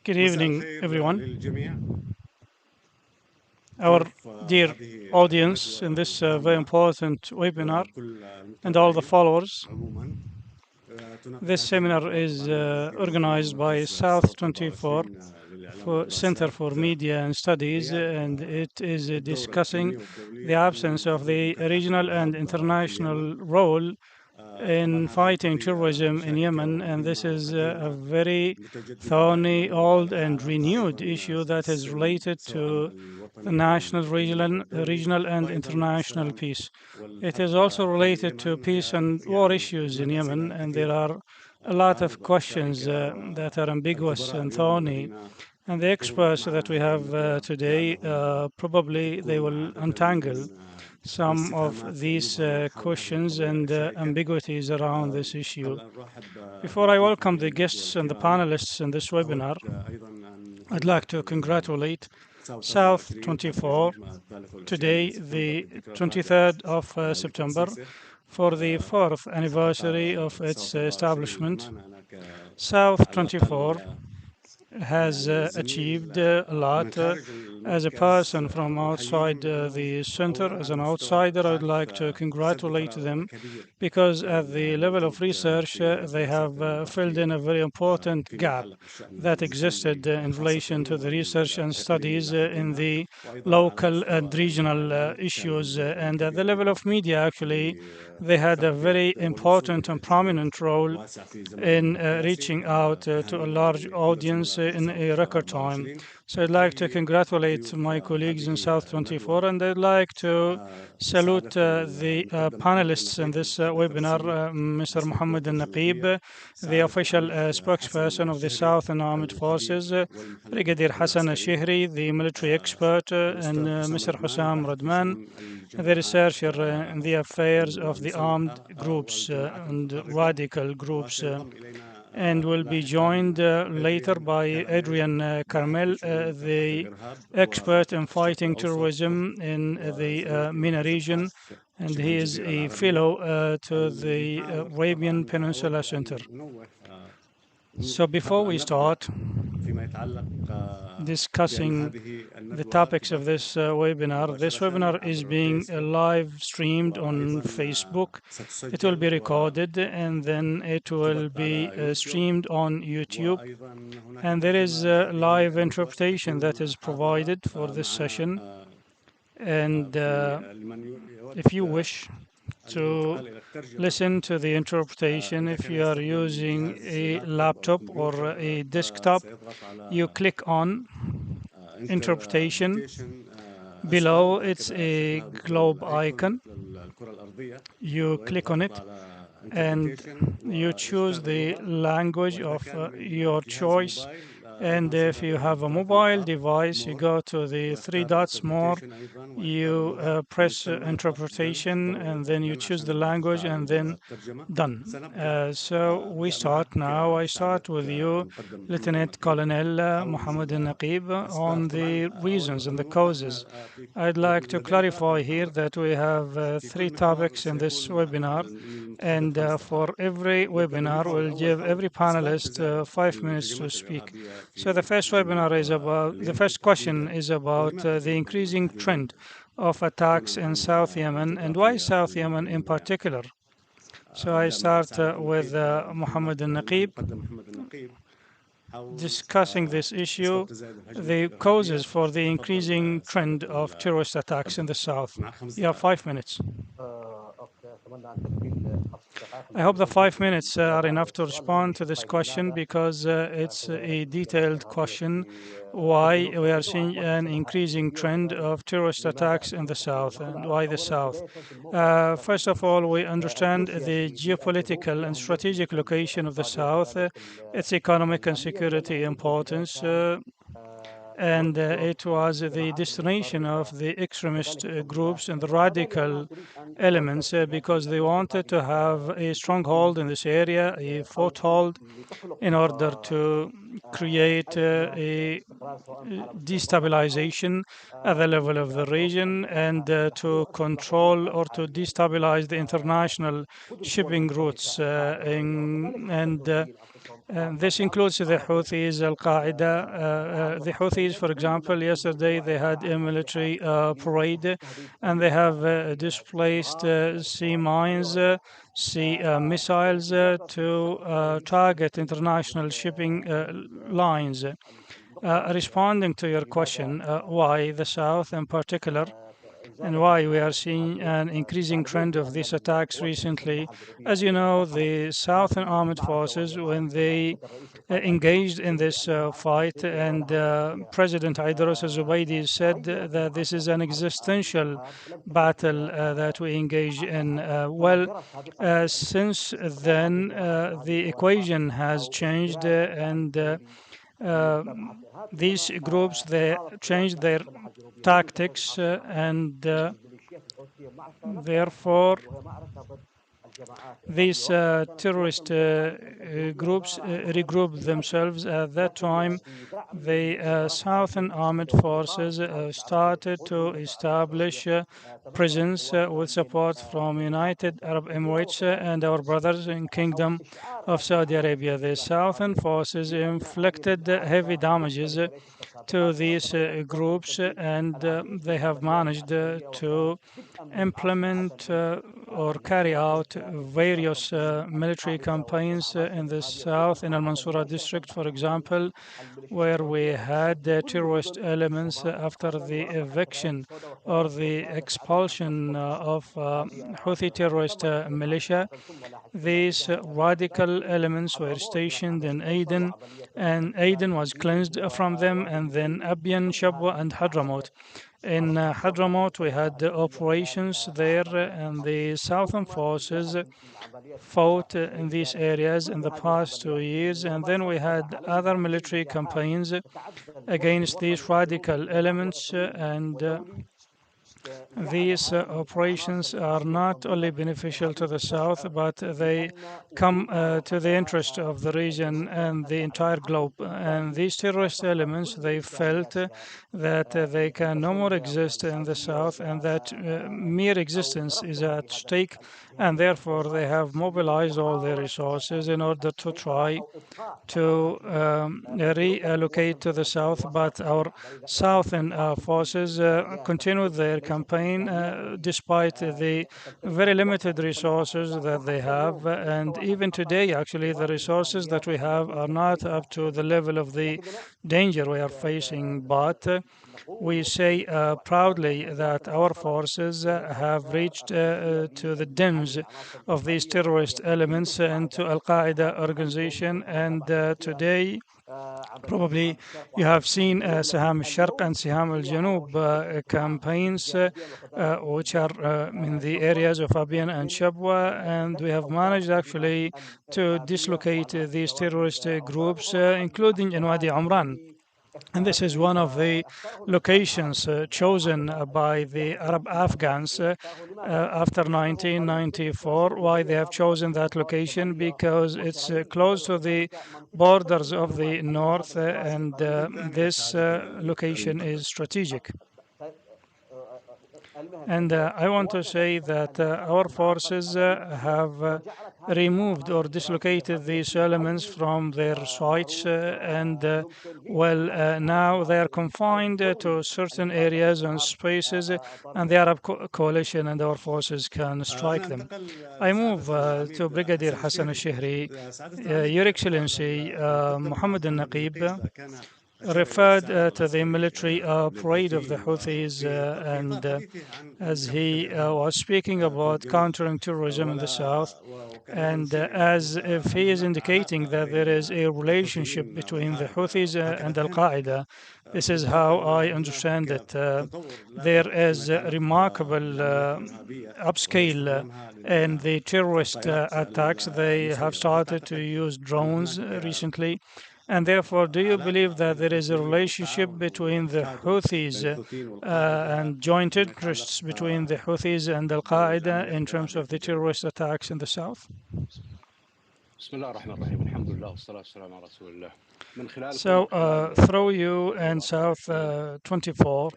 Good evening, everyone. Our dear audience in this very important webinar and all the followers. This seminar is organized by South24 Center for Media and Studies, and it is discussing the absence of the regional and international role in fighting terrorism in Yemen, and this is a very thorny, old, and renewed issue that is related to the national, regional, and international peace. It is also related to peace and war issues in Yemen, and there are a lot of questions that are ambiguous and thorny. And the experts that we have today, probably they will untangle some of these questions and ambiguities around this issue. Before I welcome the guests and the panelists in this webinar, I'd like to congratulate South 24 today, the 23rd of September, for the fourth anniversary of its establishment. South 24 has achieved a lot. As a person from outside the center, as an outsider, I would like to congratulate them because at the level of research, they have filled in a very important gap that existed in relation to the research and studies in the local and regional issues. And at the level of media, actually, they had a very important and prominent role in reaching out to a large audience in a record time. So I'd like to congratulate my colleagues in South 24, and I'd like to salute the panelists in this webinar, Mr. Mohammed Al-Naqib, the official spokesperson of the Southern Armed Forces, Brigadier Hassan Al-Shihri, the military expert, and Mr. Hussam Radman, the researcher in the affairs of the armed groups and radical groups, and will be joined later by Adrian Carmel, the expert in fighting terrorism in the MENA region, and he is a fellow to the Arabian Peninsula Center. So before we start discussing the topics of this webinar is being live streamed on Facebook. It will be recorded and then it will be streamed on YouTube. And there is a live interpretation that is provided for this session. And if you wish to listen to the interpretation, if you are using a laptop or a desktop, you click on interpretation. Below it's a globe icon. You click on it and you choose the language of your choice. And if you have a mobile device, you go to the three dots more, you press interpretation, and then you choose the language, and then done. So we start now. I start with you, Lieutenant Colonel Mohammed Al-Naqib, on the reasons and the causes. I'd like to clarify here that we have three topics in this webinar, and for every webinar, we'll give every panelist 5 minutes to speak. So the first question is about the increasing trend of attacks in South Yemen, and why South Yemen in particular. So I start with Mohammed Al-Naqib discussing this issue, the causes for the increasing trend of terrorist attacks in the south. You have 5 minutes. I hope the 5 minutes are enough to respond to this question because it's a detailed question why we are seeing an increasing trend of terrorist attacks in the south and why the south. First of all, we understand the geopolitical and strategic location of the south, its economic and security importance, and it was the destination of the extremist groups and the radical elements because they wanted to have a stronghold in this area, a foothold, in order to create a destabilization at the level of the region and to control or to destabilize the international shipping routes. And this includes the Houthis, Al Qaeda. The Houthis, for example, yesterday they had a military parade and they have displaced sea mines, sea missiles to target international shipping lines. Responding to your question, why the South in particular, and why we are seeing an increasing trend of these attacks recently. As you know, the Southern Armed Forces, when they engaged in this fight, and President Idris al-Zubaydi said that this is an existential battle that we engage in. Since then, the equation has changed, and uh, these groups they changed their tactics, and therefore these terrorist groups regrouped themselves. At that time, the Southern Armed Forces started to establish presence with support from United Arab Emirates and our brothers in Kingdom of Saudi Arabia. The Southern Forces inflicted heavy damages to these groups, and they have managed to implement or carry out various military campaigns in the south, in Al Mansura district, for example, where we had terrorist elements after the eviction or the expulsion of Houthi terrorist militia. These radical elements were stationed in Aden, and Aden was cleansed from them, and then Abyan, Shabwa, and Hadramaut. In Hadramaut, we had operations there, and the Southern forces fought in these areas in the past 2 years. And then we had other military campaigns against these radical elements, and these operations are not only beneficial to the South, but they come to the interest of the region and the entire globe. And these terrorist elements, they felt that they can no more exist in the South, and that mere existence is at stake, and therefore they have mobilized all their resources in order to try to reallocate to the south, but our southern forces continued their campaign despite the very limited resources that they have. And even today, actually, the resources that we have are not up to the level of the danger we are facing. But we say proudly that our forces have reached to the dens of these terrorist elements and to Al Qaeda organization. And today, probably you have seen Saham al-Sharq and Saham al-Janub campaigns, which are in the areas of Abiyan and Shabwa, and we have managed actually to dislocate these terrorist groups, including in Wadi Umran. And this is one of the locations chosen by the Arab Afghans after 1994. Why they have chosen that location? Because it's close to the borders of the north, and this location is strategic. And I want to say that our forces have removed or dislocated these elements from their sites, and now they are confined to certain areas and spaces, and the Arab coalition and our forces can strike them. I move to Brigadier Hassan al-Shihri. Your Excellency, Mohammed al-Naqib referred to the military parade of the Houthis, and as he was speaking about countering terrorism in the south, and as if he is indicating that there is a relationship between the Houthis and Al Qaeda. This is how I understand it. There is a remarkable upscale in the terrorist attacks. They have started to use drones recently. And therefore, do you believe that there is a relationship between the Houthis and joint interests between the Houthis and Al Qaeda in terms of the terrorist attacks in the south? So, through you and South 24,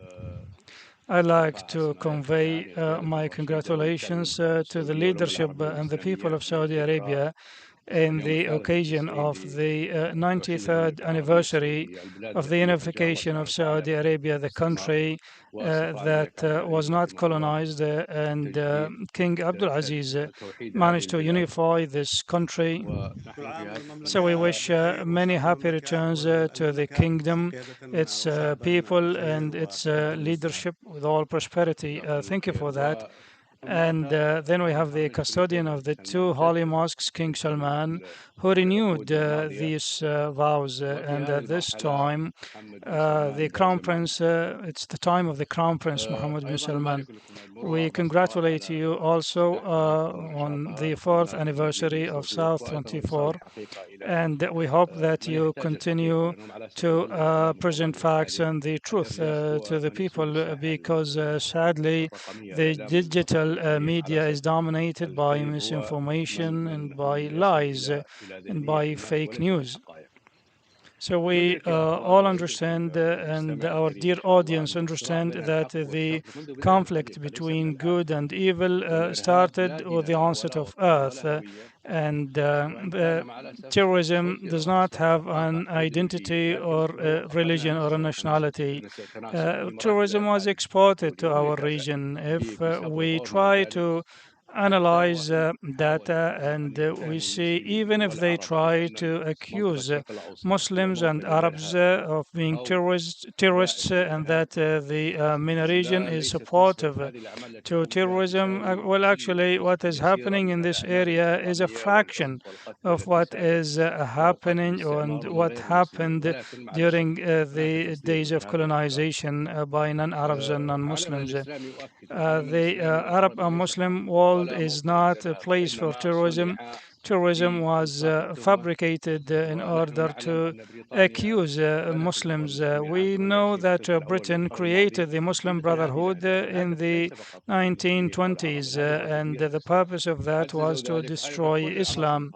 I'd like to convey my congratulations to the leadership and the people of Saudi Arabia in the occasion of the 93rd anniversary of the unification of Saudi Arabia, the country that was not colonized, and King Abdulaziz managed to unify this country. So we wish many happy returns to the kingdom, its people, and its leadership with all prosperity. Thank you for that. And then we have the custodian of the two holy mosques, King Salman, who renewed these vows. And at this time, the Crown Prince, it's the time of the Crown Prince Mohammed bin Salman. We congratulate you also on the fourth anniversary of South 24, and we hope that you continue to present facts and the truth to the people because sadly the digital media is dominated by misinformation and by lies and by fake news. So we all understand, and our dear audience understand that the conflict between good and evil started with the onset of Earth, and the terrorism does not have an identity or a religion or a nationality. Tourism was exported to our region. If we try to analyze data and we see even if they try to accuse Muslims and Arabs of being terrorists and that the MENA region is supportive to terrorism. Well, actually, what is happening in this area is a fraction of what is happening and what happened during the days of colonization by non-Arabs and non-Muslims. The Arab and Muslim world is not a place for terrorism. Terrorism was fabricated in order to accuse Muslims. We know that Britain created the Muslim Brotherhood in the 1920s, and the purpose of that was to destroy Islam.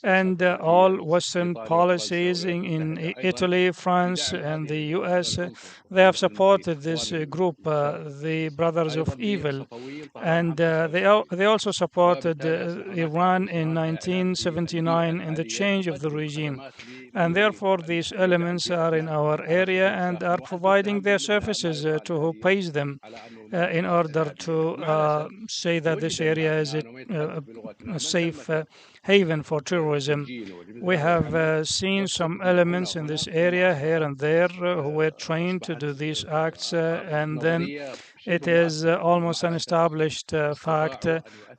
And all Western policies in Italy, France, and the US, they have supported this group, the Brothers of Evil, and they also supported Iran in 1979 in the change of the regime, and therefore these elements are in our area and are providing their services to who pays them in order to say that this area is a safe haven for terrorism. We have seen some elements in this area here and there who were trained to do these acts, and then it is almost an established fact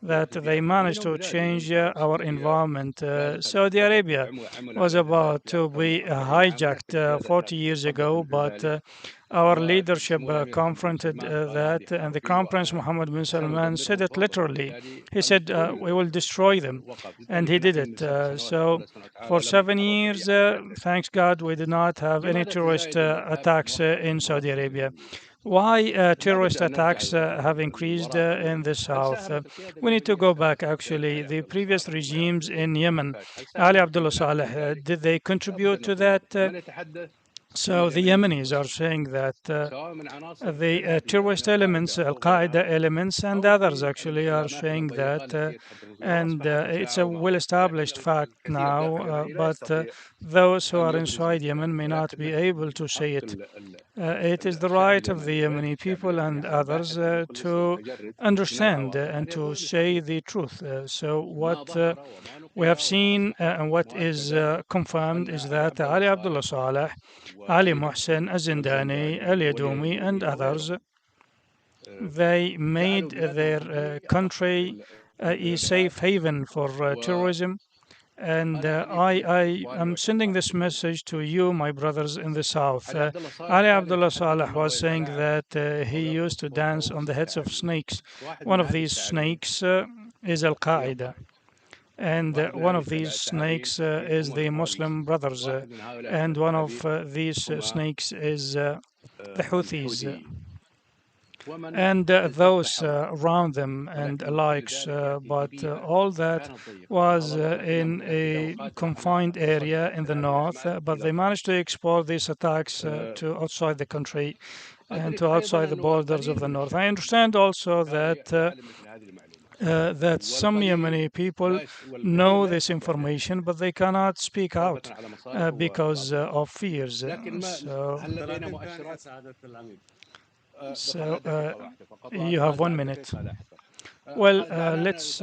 that they managed to change our environment. Saudi Arabia was about to be hijacked 40 years ago, but our leadership confronted that, and the Crown Prince Mohammed bin Salman said it literally. He said, "We will destroy them," and he did it. So, for 7 years, thanks God, we did not have any terrorist attacks in Saudi Arabia. Why terrorist attacks have increased in the south? We need to go back actually. The previous regimes in Yemen, Ali Abdullah Saleh, did they contribute to that? So the Yemenis are saying that the terrorist elements, Al Qaeda elements, and others actually are saying that, and it's a well established fact now, but those who are inside Yemen may not be able to say it. It is the right of the Yemeni people and others to understand and to say the truth. So, what we have seen and what is confirmed is that Ali Abdullah Saleh, Ali Mohsen Azindani, Ali Adoumi, and others, they made their country a safe haven for terrorism. And I am sending this message to you, my brothers in the south. Ali Abdullah Saleh was saying that he used to dance on the heads of snakes. One of these snakes is Al Qaeda, and one of these snakes is the Muslim Brothers, and one of these snakes is the Houthis. and those around them and likes, but all that was in a confined area in the north, but they managed to export these attacks to outside the country and to outside the borders of the north. I understand also that some Yemeni people know this information, but they cannot speak out because of fears. So you have 1 minute. Well, let's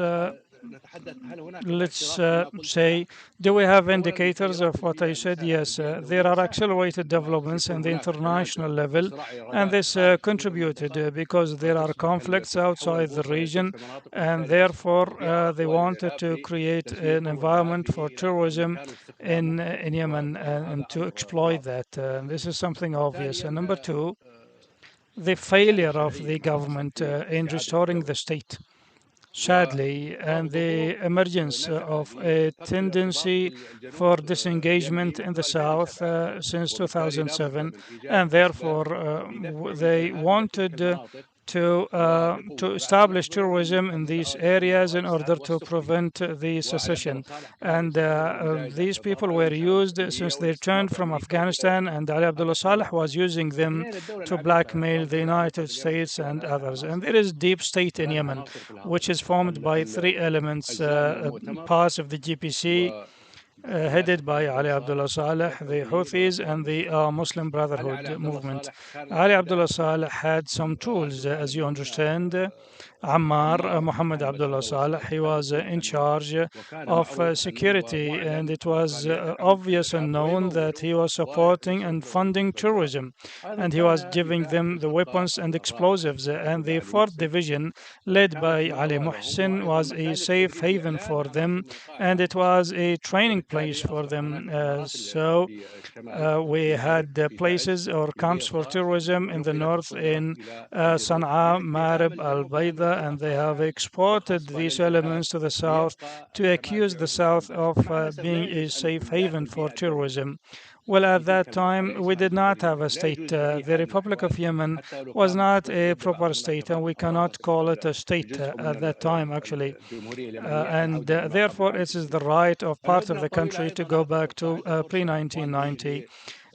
say, do we have indicators of what I said? Yes, there are accelerated developments in the international level, and this contributed because there are conflicts outside the region, and therefore they wanted to create an environment for terrorism in Yemen and to exploit that. This is something obvious. And number two, the failure of the government in restoring the state, sadly, and the emergence of a tendency for disengagement in the south since 2007, and therefore they wanted to establish terrorism in these areas in order to prevent the secession. And these people were used since they returned from Afghanistan, and Ali Abdullah Saleh was using them to blackmail the United States and others. And there is deep state in Yemen, which is formed by three elements: parts of the GPC, headed by Ali Abdullah Saleh, the Houthis, and the Muslim Brotherhood movement. Ali Abdullah Saleh had some tools, as you understand. Ammar Muhammad Abdullah Saleh, he was in charge of security, and it was obvious and known that he was supporting and funding terrorism, and he was giving them the weapons and explosives. And the 4th Division, led by Ali Muhsin, was a safe haven for them, and it was a training place for them. So we had places or camps for terrorism in the north in Sana'a, Marib, Al Baida, and they have exported these elements to the south to accuse the south of being a safe haven for terrorism. Well, at that time, we did not have a state. The Republic of Yemen was not a proper state, and we cannot call it a state at that time, actually. And therefore, it is the right of part of the country to go back to pre 1990.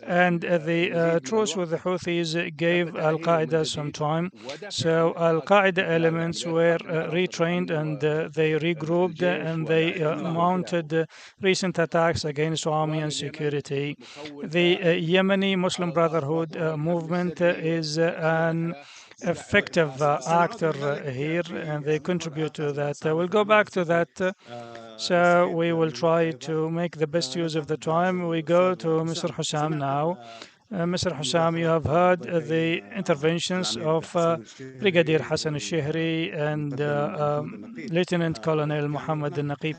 And the truce with the Houthis gave Al Qaeda some time. So Al Qaeda elements were retrained, and they regrouped, and they mounted recent attacks against army and security. The Yemeni Muslim Brotherhood movement is an effective actor here, and they contribute to that. We'll go back to that. So we will try to make the best use of the time. We go to Mr. Hussam now. Mr. Hussam, you have heard the interventions of Brigadier Hassan al-Shihri and Lieutenant Colonel Muhammad al-Naqib.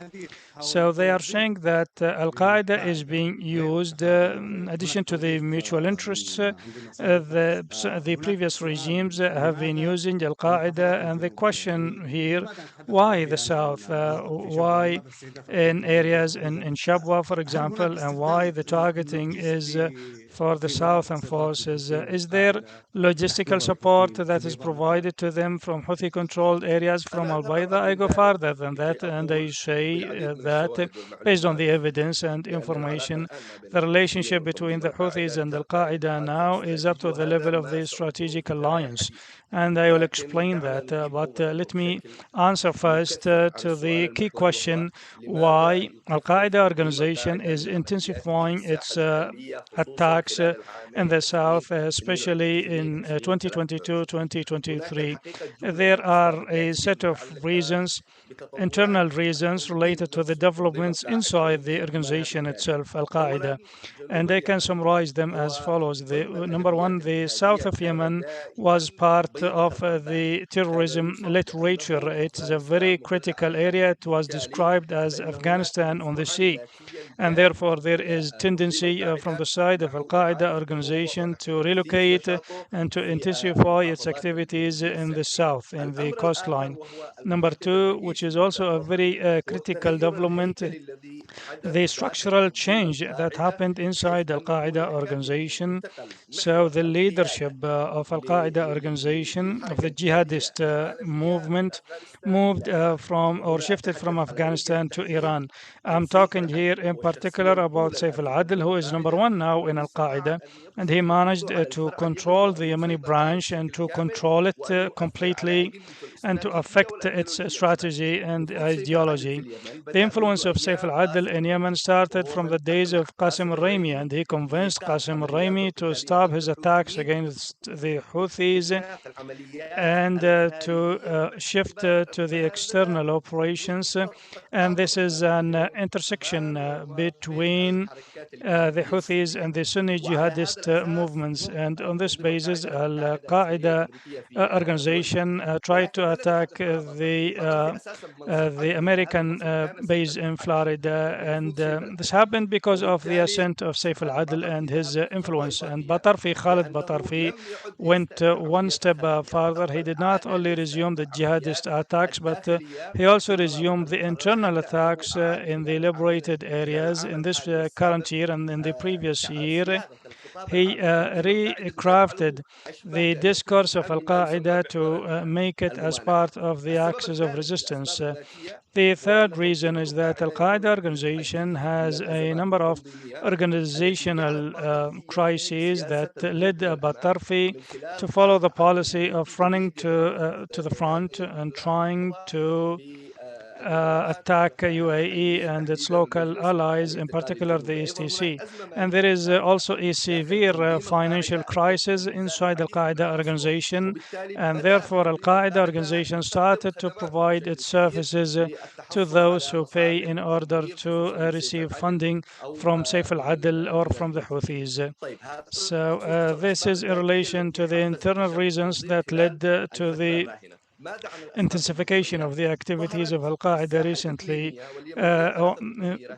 So they are saying that Al Qaeda is being used, in addition to the mutual interests. The previous regimes have been using Al Qaeda, and the question here: why the South? Why in areas in Shabwa, for example, and why the targeting is for the southern forces? Is there logistical support that is provided to them from Houthi-controlled areas from Al Baida? I go farther than that, and I say that based on the evidence and information, the relationship between the Houthis and Al Qaeda now is up to the level of the strategic alliance, and I will explain that. But let me answer first to the key question: why Al Qaeda organization is intensifying its attacks in the south, especially in 2022-2023. There are a set of reasons, internal reasons related to the developments inside the organization itself, Al Qaeda, and I can summarize them as follows. Number one, the south of Yemen was part of the terrorism literature. It is a very critical area. It was described as Afghanistan on the sea, and therefore there is tendency from the side of Al Qaeda organization to relocate and to intensify its activities in the south, in the coastline. Number two, which is also a very critical development, the structural change that happened inside Al Qaeda organization. So, the leadership of Al Qaeda organization, of the jihadist movement, moved from or shifted from Afghanistan to Iran. I'm talking here in particular about Saif al Adil, who is number one now in Al Qaeda, and he managed to control the Yemeni branch and to control it completely and to affect its strategy and ideology. The influence of Saif al-Adil in Yemen started from the days of Qasim al-Raimi, and he convinced Qasim al-Raimi to stop his attacks against the Houthis and to shift to the external operations. And this is an intersection between the Houthis and the Sunni jihadist movements. And on this basis, Al Qaeda organization tried to attack the American base in Florida. And this happened because of the ascent of Saif al Adil and his influence. And Batarfi, Khalid Batarfi, went one step further. He did not only resume the jihadist attacks, but he also resumed the internal attacks in the liberated areas in this current year and in the previous year. He recrafted the discourse of Al Qaeda to make it as part of the axis of resistance. The third reason is that Al Qaeda organization has a number of organizational crises that led Batarfi to follow the policy of running to the front and trying to attack UAE and its local allies, in particular the STC. And there is also a severe financial crisis inside Al Qaeda organization, and therefore Al Qaeda organization started to provide its services to those who pay in order to receive funding from Saif al Adil or from the Houthis. So, this is in relation to the internal reasons that led to the intensification of the activities of Al Qaeda recently.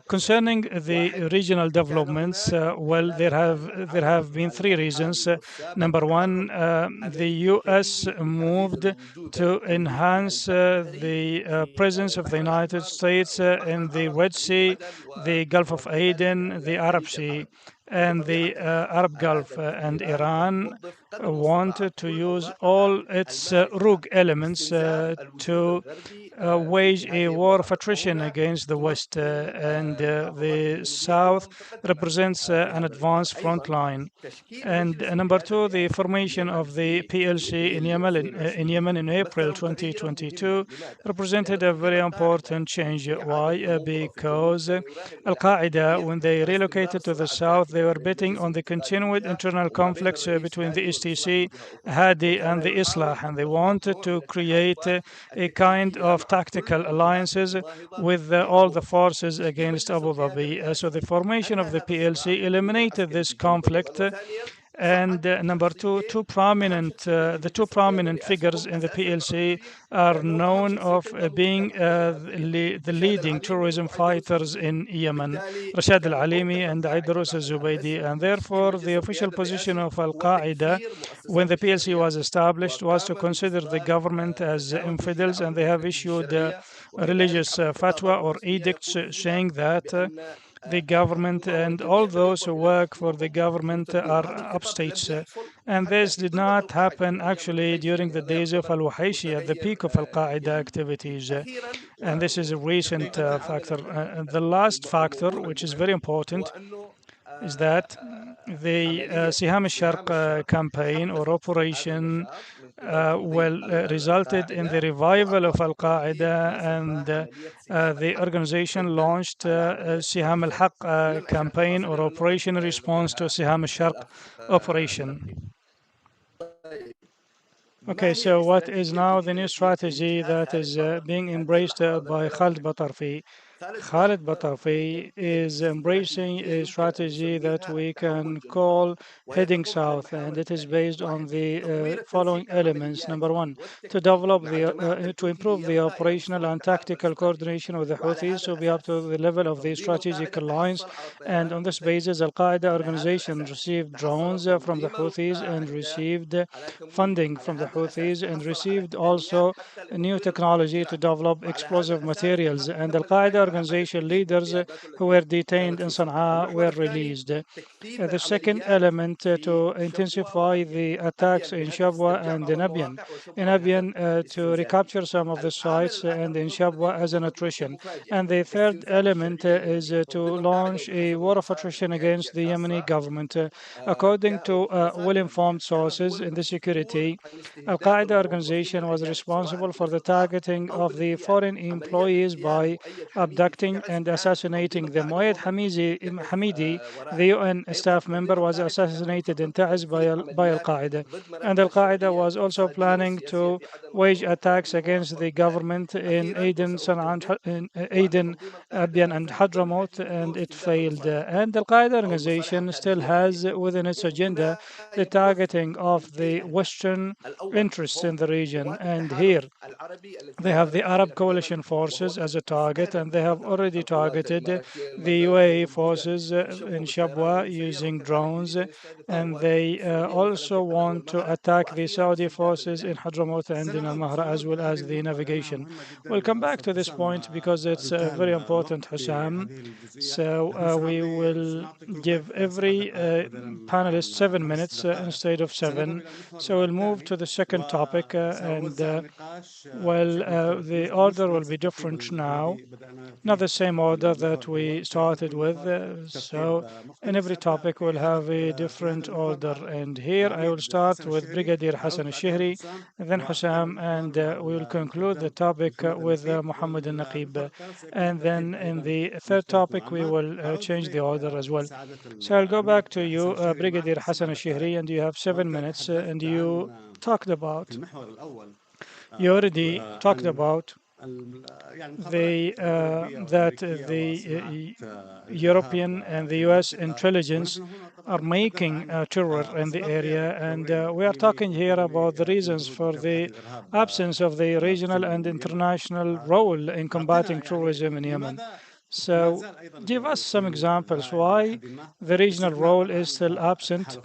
Concerning the regional developments, well, there have been three reasons. Number one, the U.S. moved to enhance the presence of the United States in the Red Sea, the Gulf of Aden, the Arab Sea, and the Arab Gulf, and Iran wanted to use all its rogue elements to wage a war of attrition against the West, and the South represents an advanced front line. And number two, the formation of the PLC in Yemen in April 2022 represented a very important change. Why? Because Al Qaeda, when they relocated to the south, they were betting on the continued internal conflicts between the STC, Hadi, and the Islah, and they wanted to create a kind of tactical alliances with all the forces against Abu Dhabi. So the formation of the PLC eliminated this conflict, and number two, the two prominent figures in the PLC are known of being the leading terrorism fighters in Yemen, Rashad al-Alimi and Aydrus al-Zubaydi. And therefore, the official position of Al-Qaeda when the PLC was established was to consider the government as infidels, and they have issued religious fatwa or edicts saying that the government and all those who work for the government are upstates. And this did not happen actually during the days of Al Wahaishi at the peak of Al Qaeda activities. And this is a recent factor. The last factor, which is very important, is that the Siham al-Sharq campaign or operation resulted in the revival of Al-Qaeda, and the organization launched Siham al-Haq campaign or operation in response to Siham al-Sharq operation. Okay, so what is now the new strategy that is being embraced by Khalid Batarfi? Khalid Batafi is embracing a strategy that we can call heading south, and it is based on the following elements. Number one, to develop to improve the operational and tactical coordination with the Houthis to be up to the level of the strategic alliance. And on this basis, Al Qaeda organization received drones from the Houthis and received funding from the Houthis and received also new technology to develop explosive materials. And Al Qaeda organization leaders who were detained in Sana'a were released. The second element to intensify the attacks in Shabwa and in Abian. In Abian to recapture some of the sites and in Shabwa as an attrition. And the third element is to launch a war of attrition against the Yemeni government. According to well-informed sources in the security, Al Qaeda organization was responsible for the targeting of the foreign employees by abducting and assassinating them. Moayed Hamidi, the UN staff member, was assassinated in Taiz by Al Qaeda. And Al Qaeda was also planning to wage attacks against the government in Aden, Aden, Abian, and Hadramaut, and it failed. And Al Qaeda organization still has within its agenda the targeting of the Western interests in the region. And here they have the Arab coalition forces as a target, and they have already targeted the UAE forces in Shabwa using drones, and they also want to attack the Saudi forces in Hadramaut and in Al Mahra, as well as the navigation. We'll come back to this point because it's very important, Hussam. So we will give every panelist 7 minutes instead of seven. So we'll move to the second topic, and well, the order will be different now, not the same order that we started with. So, in every topic, we'll have a different order. And here I will start with Brigadier Hassan al-Shihri, then Hussam, and we will conclude the topic with Muhammad al-Naqib. And then in the third topic, we will change the order as well. So I'll go back to you, Brigadier Hassan al-Shihri, and you have 7 minutes, and you already talked about the European and the U.S. intelligence are making terror in the area, and we are talking here about the reasons for the absence of the regional and international role in combating terrorism in Yemen. So, give us some examples why the regional role is still absent,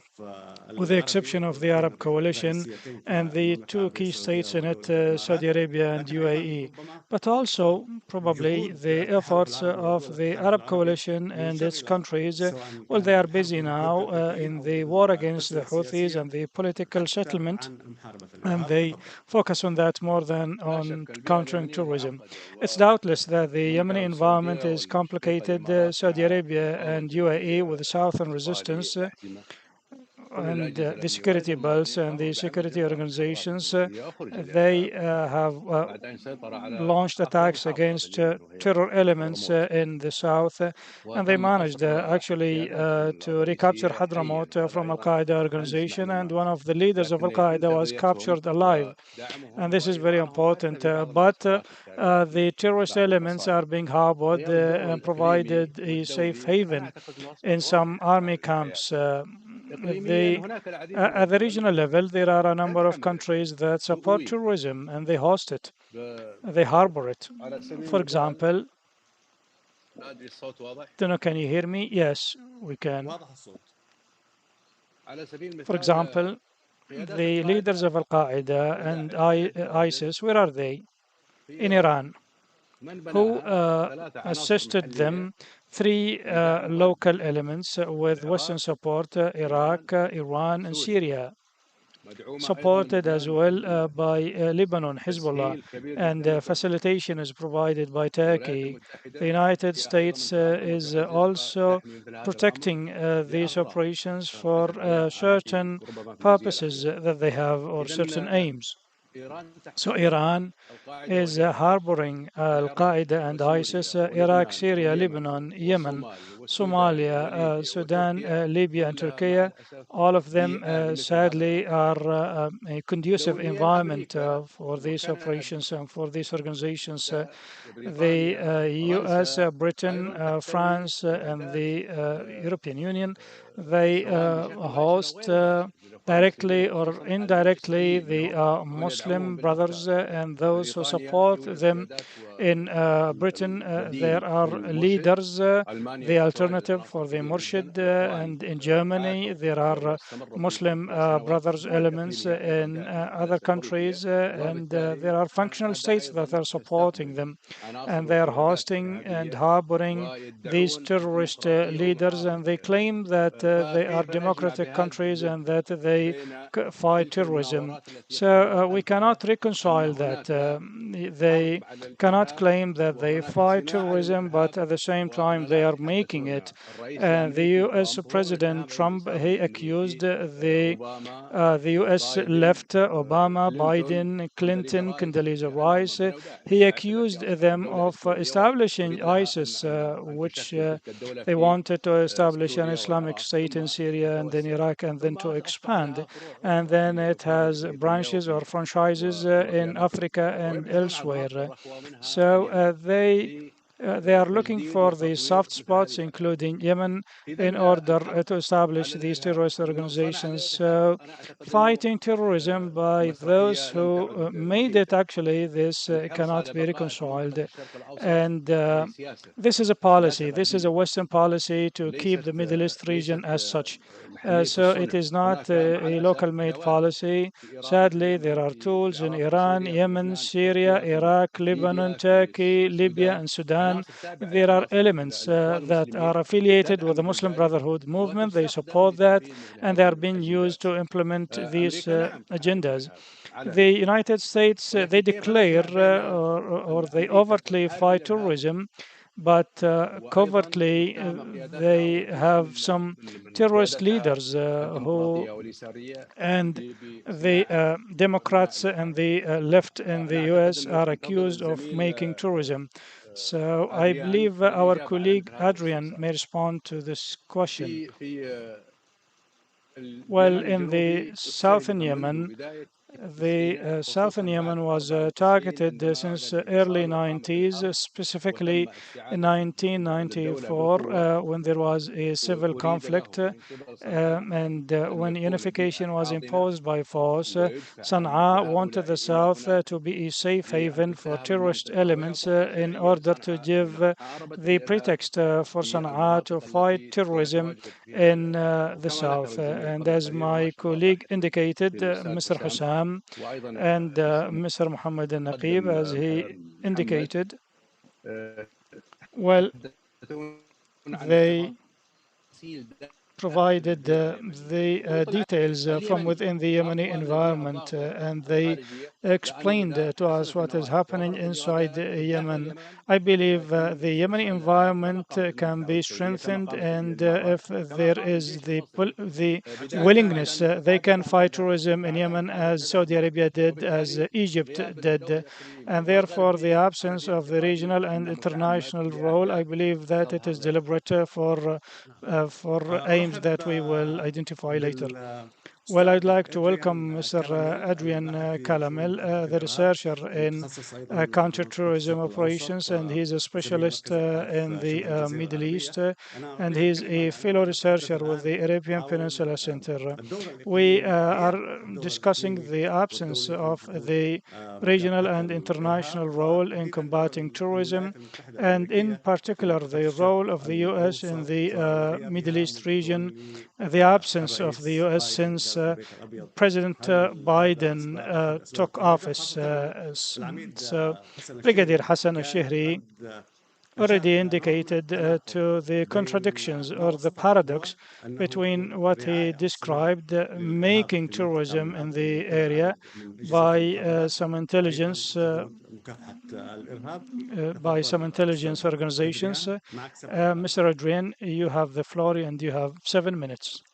with the exception of the Arab coalition and the two key states in it, Saudi Arabia and UAE, but also probably the efforts of the Arab coalition and its countries. Well, they are busy now in the war against the Houthis and the political settlement, and they focus on that more than on countering terrorism. It's doubtless that the Yemeni environment is complicated. Saudi Arabia and UAE with the southern resistance and the security belts and the security organizations, they have launched attacks against terror elements in the south, and they managed actually to recapture Hadramaut from Al Qaeda organization, and one of the leaders of Al Qaeda was captured alive. And this is very important. But the terrorist elements are being harbored and provided a safe haven in some army camps. At the regional level, there are a number of countries that support tourism and they host it, they harbor it. For example, don't know, can you hear me? Yes, we can. For example, the leaders of Al Qaeda and ISIS, where are they? In Iran. Who assisted them? Three local elements with Western support: Iraq, Iran, and Syria, supported as well by Lebanon, Hezbollah, and facilitation is provided by Turkey. The United States is also protecting these operations for certain purposes that they have or certain aims. So Iran is harboring Al Qaeda and ISIS, Iraq, Syria, Lebanon, Yemen, Somalia, Sudan, Libya, and Turkey. All of them, sadly, are a conducive environment for these operations and for these organizations. The US, Britain, France, and the European Union, they host directly or indirectly the Muslim brothers and those who support them. In Britain, there are leaders, the alternative for the Murshid, and in Germany, there are Muslim brothers elements in other countries, and there are functional states that are supporting them, and they are hosting and harboring these terrorist leaders, and they claim that they are democratic countries and that they fight terrorism. So we cannot reconcile that. They cannot claim that they fight terrorism, but at the same time they are making it. The U.S. President Trump, he accused the U.S. left, Obama, Biden, Clinton, Condoleezza Rice. He accused them of establishing ISIS, which they wanted to establish an Islamic State in Syria and then Iraq and then to expand. And then it has branches or franchises in Africa and elsewhere. So they are looking for the soft spots, including Yemen, in order to establish these terrorist organizations. So, fighting terrorism by those who made it actually, this cannot be reconciled. And this is a policy, this is a Western policy to keep the Middle East region as such. So it is not a local made policy. Sadly, there are tools in Iran, Yemen, Syria, Iraq, Lebanon, Turkey, Libya, and Sudan. There are elements that are affiliated with the Muslim Brotherhood movement. They support that, and they are being used to implement these agendas. The United States, they declare or they overtly fight terrorism, but covertly they have some terrorist leaders who and the Democrats and the left in the US are accused of making tourism. So I believe our colleague Adrian may respond to this question. Well, in the southern Yemen, the southern Yemen was targeted since early 90s, specifically in 1994 when there was a civil conflict and when unification was imposed by force. Sana'a wanted the south to be a safe haven for terrorist elements in order to give the pretext for Sana'a to fight terrorism in the south. And as my colleague indicated, Mr. Hussam and Mr. Muhammad al Naqib, as he indicated, well, they provided the details from within the Yemeni environment and they explained to us what is happening inside Yemen. I believe the Yemeni environment can be strengthened, and if there is the willingness, they can fight terrorism in Yemen as Saudi Arabia did, as Egypt did, and therefore the absence of the regional and international role, I believe that it is deliberate for aims that we will identify later. Well, I'd like to welcome Mr. Adrian Calamel, the researcher in counterterrorism operations, and he's a specialist in the Middle East, and he's a fellow researcher with the Arabian Peninsula Center. We are discussing the absence of the regional and international role in combating terrorism, and in particular the role of the U.S. in the Middle East region, the absence of the U.S. since President Biden took office. So Brigadier Hassan al-Shihri already indicated to the contradictions or the paradox between what he described making tourism in the area by some intelligence organizations. Mr. Adrian, you have the floor and you have 7 minutes.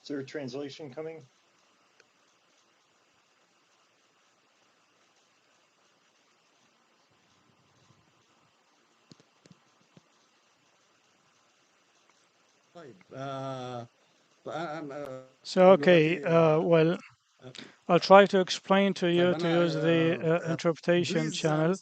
Is there a translation coming? So, okay, well, I'll try to explain to you to use the interpretation channel.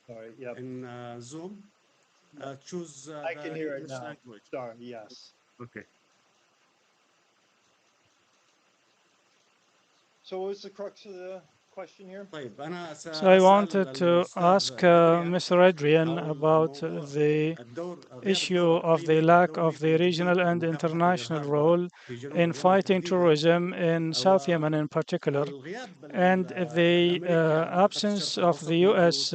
All right. Yep. I can hear it now. Sorry. Yes. So what was the crux of the question here? So I wanted to ask Mr. Adrian about the issue of the lack of the regional and international role in fighting terrorism in South Yemen in particular, and the absence of the U.S.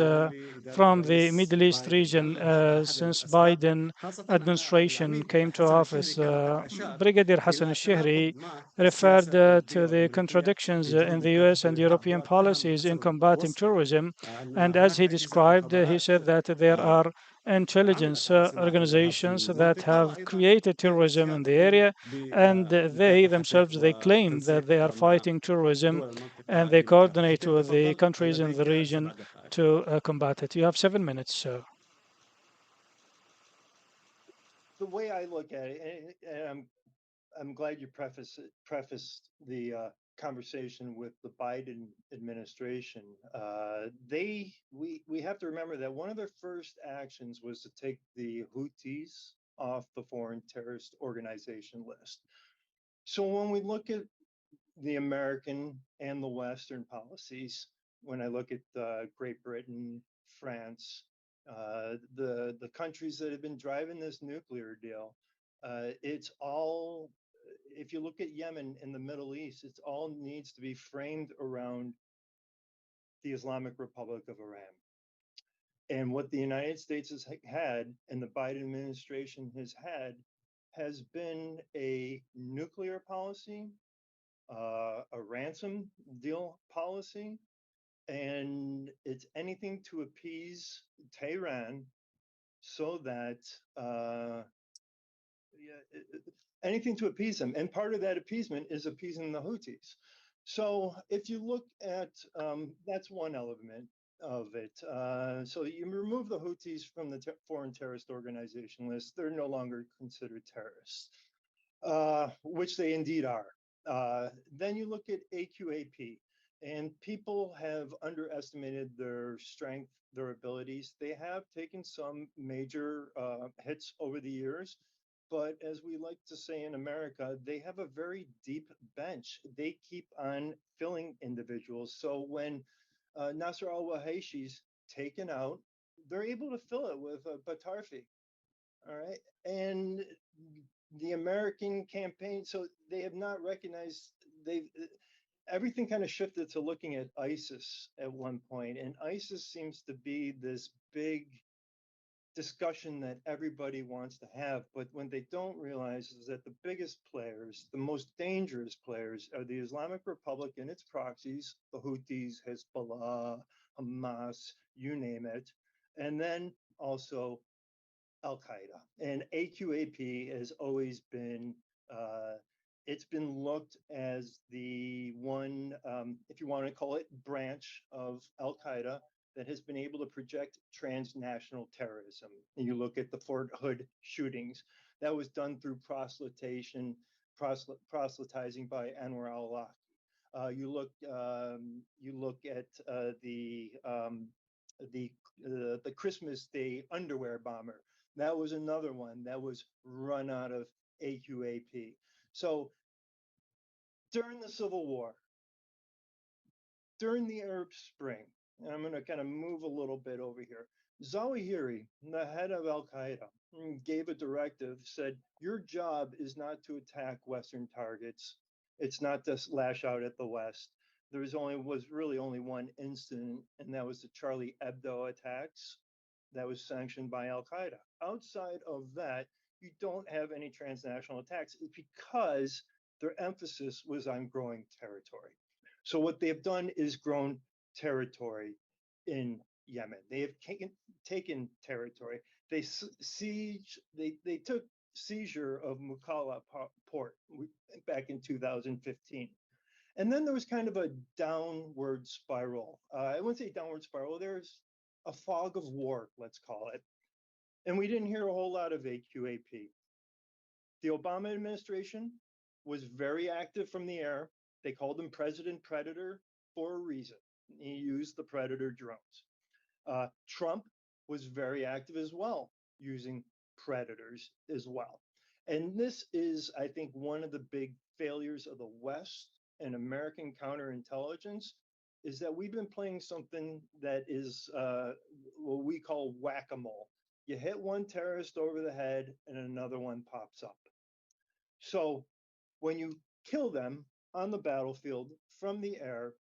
From the Middle East region since Biden administration came to office. Brigadier Hassan al-Shihri referred to the contradictions in the U.S. and European policies in combating terrorism, and as he described, he said that there are intelligence organizations that have created terrorism in the area, and they themselves they claim that they are fighting terrorism, and they coordinate with the countries in the region to combat it. You have 7 minutes, sir. The way I look at it, and I'm glad you prefaced the conversation with the Biden administration. We have to remember that one of their first actions was to take the Houthis off the foreign terrorist organization list. So when we look at the American and the Western policies, when I look at Great Britain, France, the countries that have been driving this nuclear deal, it's all. If you look at Yemen in the Middle East, it's all needs to be framed around the Islamic Republic of Iran. And what the United States has had and the Biden administration has been a nuclear policy, a ransom deal policy, and it's anything to appease Tehran so that anything to appease them. And part of that appeasement is appeasing the Houthis. So if you look at that's one element of it. So you remove the Houthis from the foreign terrorist organization list, they're no longer considered terrorists, which they indeed are. Then you look at AQAP, and people have underestimated their strength, their abilities. They have taken some major hits over the years, but as we like to say in America, they have a very deep bench. They keep on filling individuals. So when Nasser al-Wahishi's taken out, they're able to fill it with Batarfi. All right. And the American campaign, so they have not recognized they've everything kind of shifted to looking at ISIS at one point, and ISIS seems to be this big discussion that everybody wants to have, but when they don't realize is that the biggest players, the most dangerous players, are the Islamic Republic and its proxies, the Houthis, Hezbollah, Hamas, you name it, and then also Al Qaeda. And AQAP has always been, it's been looked as the one, if you want to call it, branch of Al Qaeda that has been able to project transnational terrorism. And you look at the Fort Hood shootings, that was done through proselytizing by Anwar al-Awlaki. You look at the the Christmas Day underwear bomber. That was another one that was run out of AQAP. So during the Civil War, during the Arab Spring, and I'm going to kind of move a little bit over here. Zawahiri, the head of Al Qaeda, gave a directive, said, your job is not to attack Western targets. It's not to lash out at the West. Was really only one incident, and that was the Charlie Hebdo attacks that was sanctioned by Al Qaeda. Outside of that, you don't have any transnational attacks is because their emphasis was on growing territory. So what they've done is grown territory in Yemen. They have taken territory. They took seizure of Mukalla port back in 2015. And then there was kind of a downward spiral. I wouldn't say downward spiral. There's a fog of war, let's call it. And we didn't hear a whole lot of AQAP. The Obama administration was very active from the air. They called him President Predator for a reason. He used the Predator drones. Trump was very active as well, using Predators as well. And this is, I think, one of the big failures of the West and American counterintelligence is that we've been playing something that is what we call whack-a-mole. You hit one terrorist over the head and another one pops up. So when you kill them on the battlefield from the air,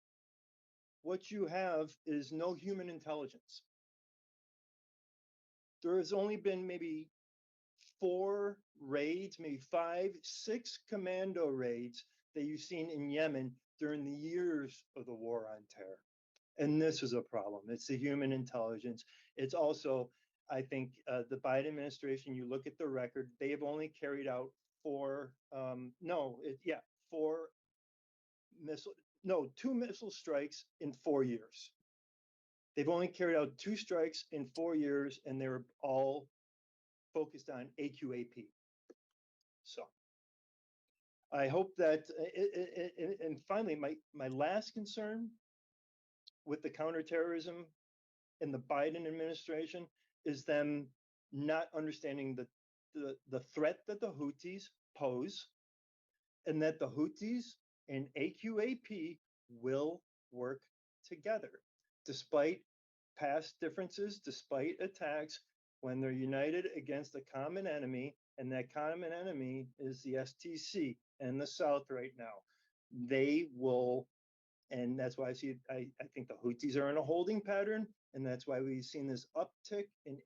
what you have is no human intelligence. There has only been maybe 4 raids, maybe 5, 6 commando raids that you've seen in Yemen during the years of the war on terror. And this is a problem. It's the human intelligence. It's also, I think, the Biden administration, you look at the record, they have only carried out 4 2 missile strikes in 4 years. They've only carried out 2 strikes in 4 years, and they were all focused on AQAP. So I hope that, and finally, my last concern with the counterterrorism in the Biden administration is them not understanding the threat that the Houthis pose, and that the Houthis and AQAP will work together, despite past differences, despite attacks, when they're united against a common enemy, and that common enemy is the STC and the South right now. They will, and that's why I think the Houthis are in a holding pattern, and that's why we've seen this uptick in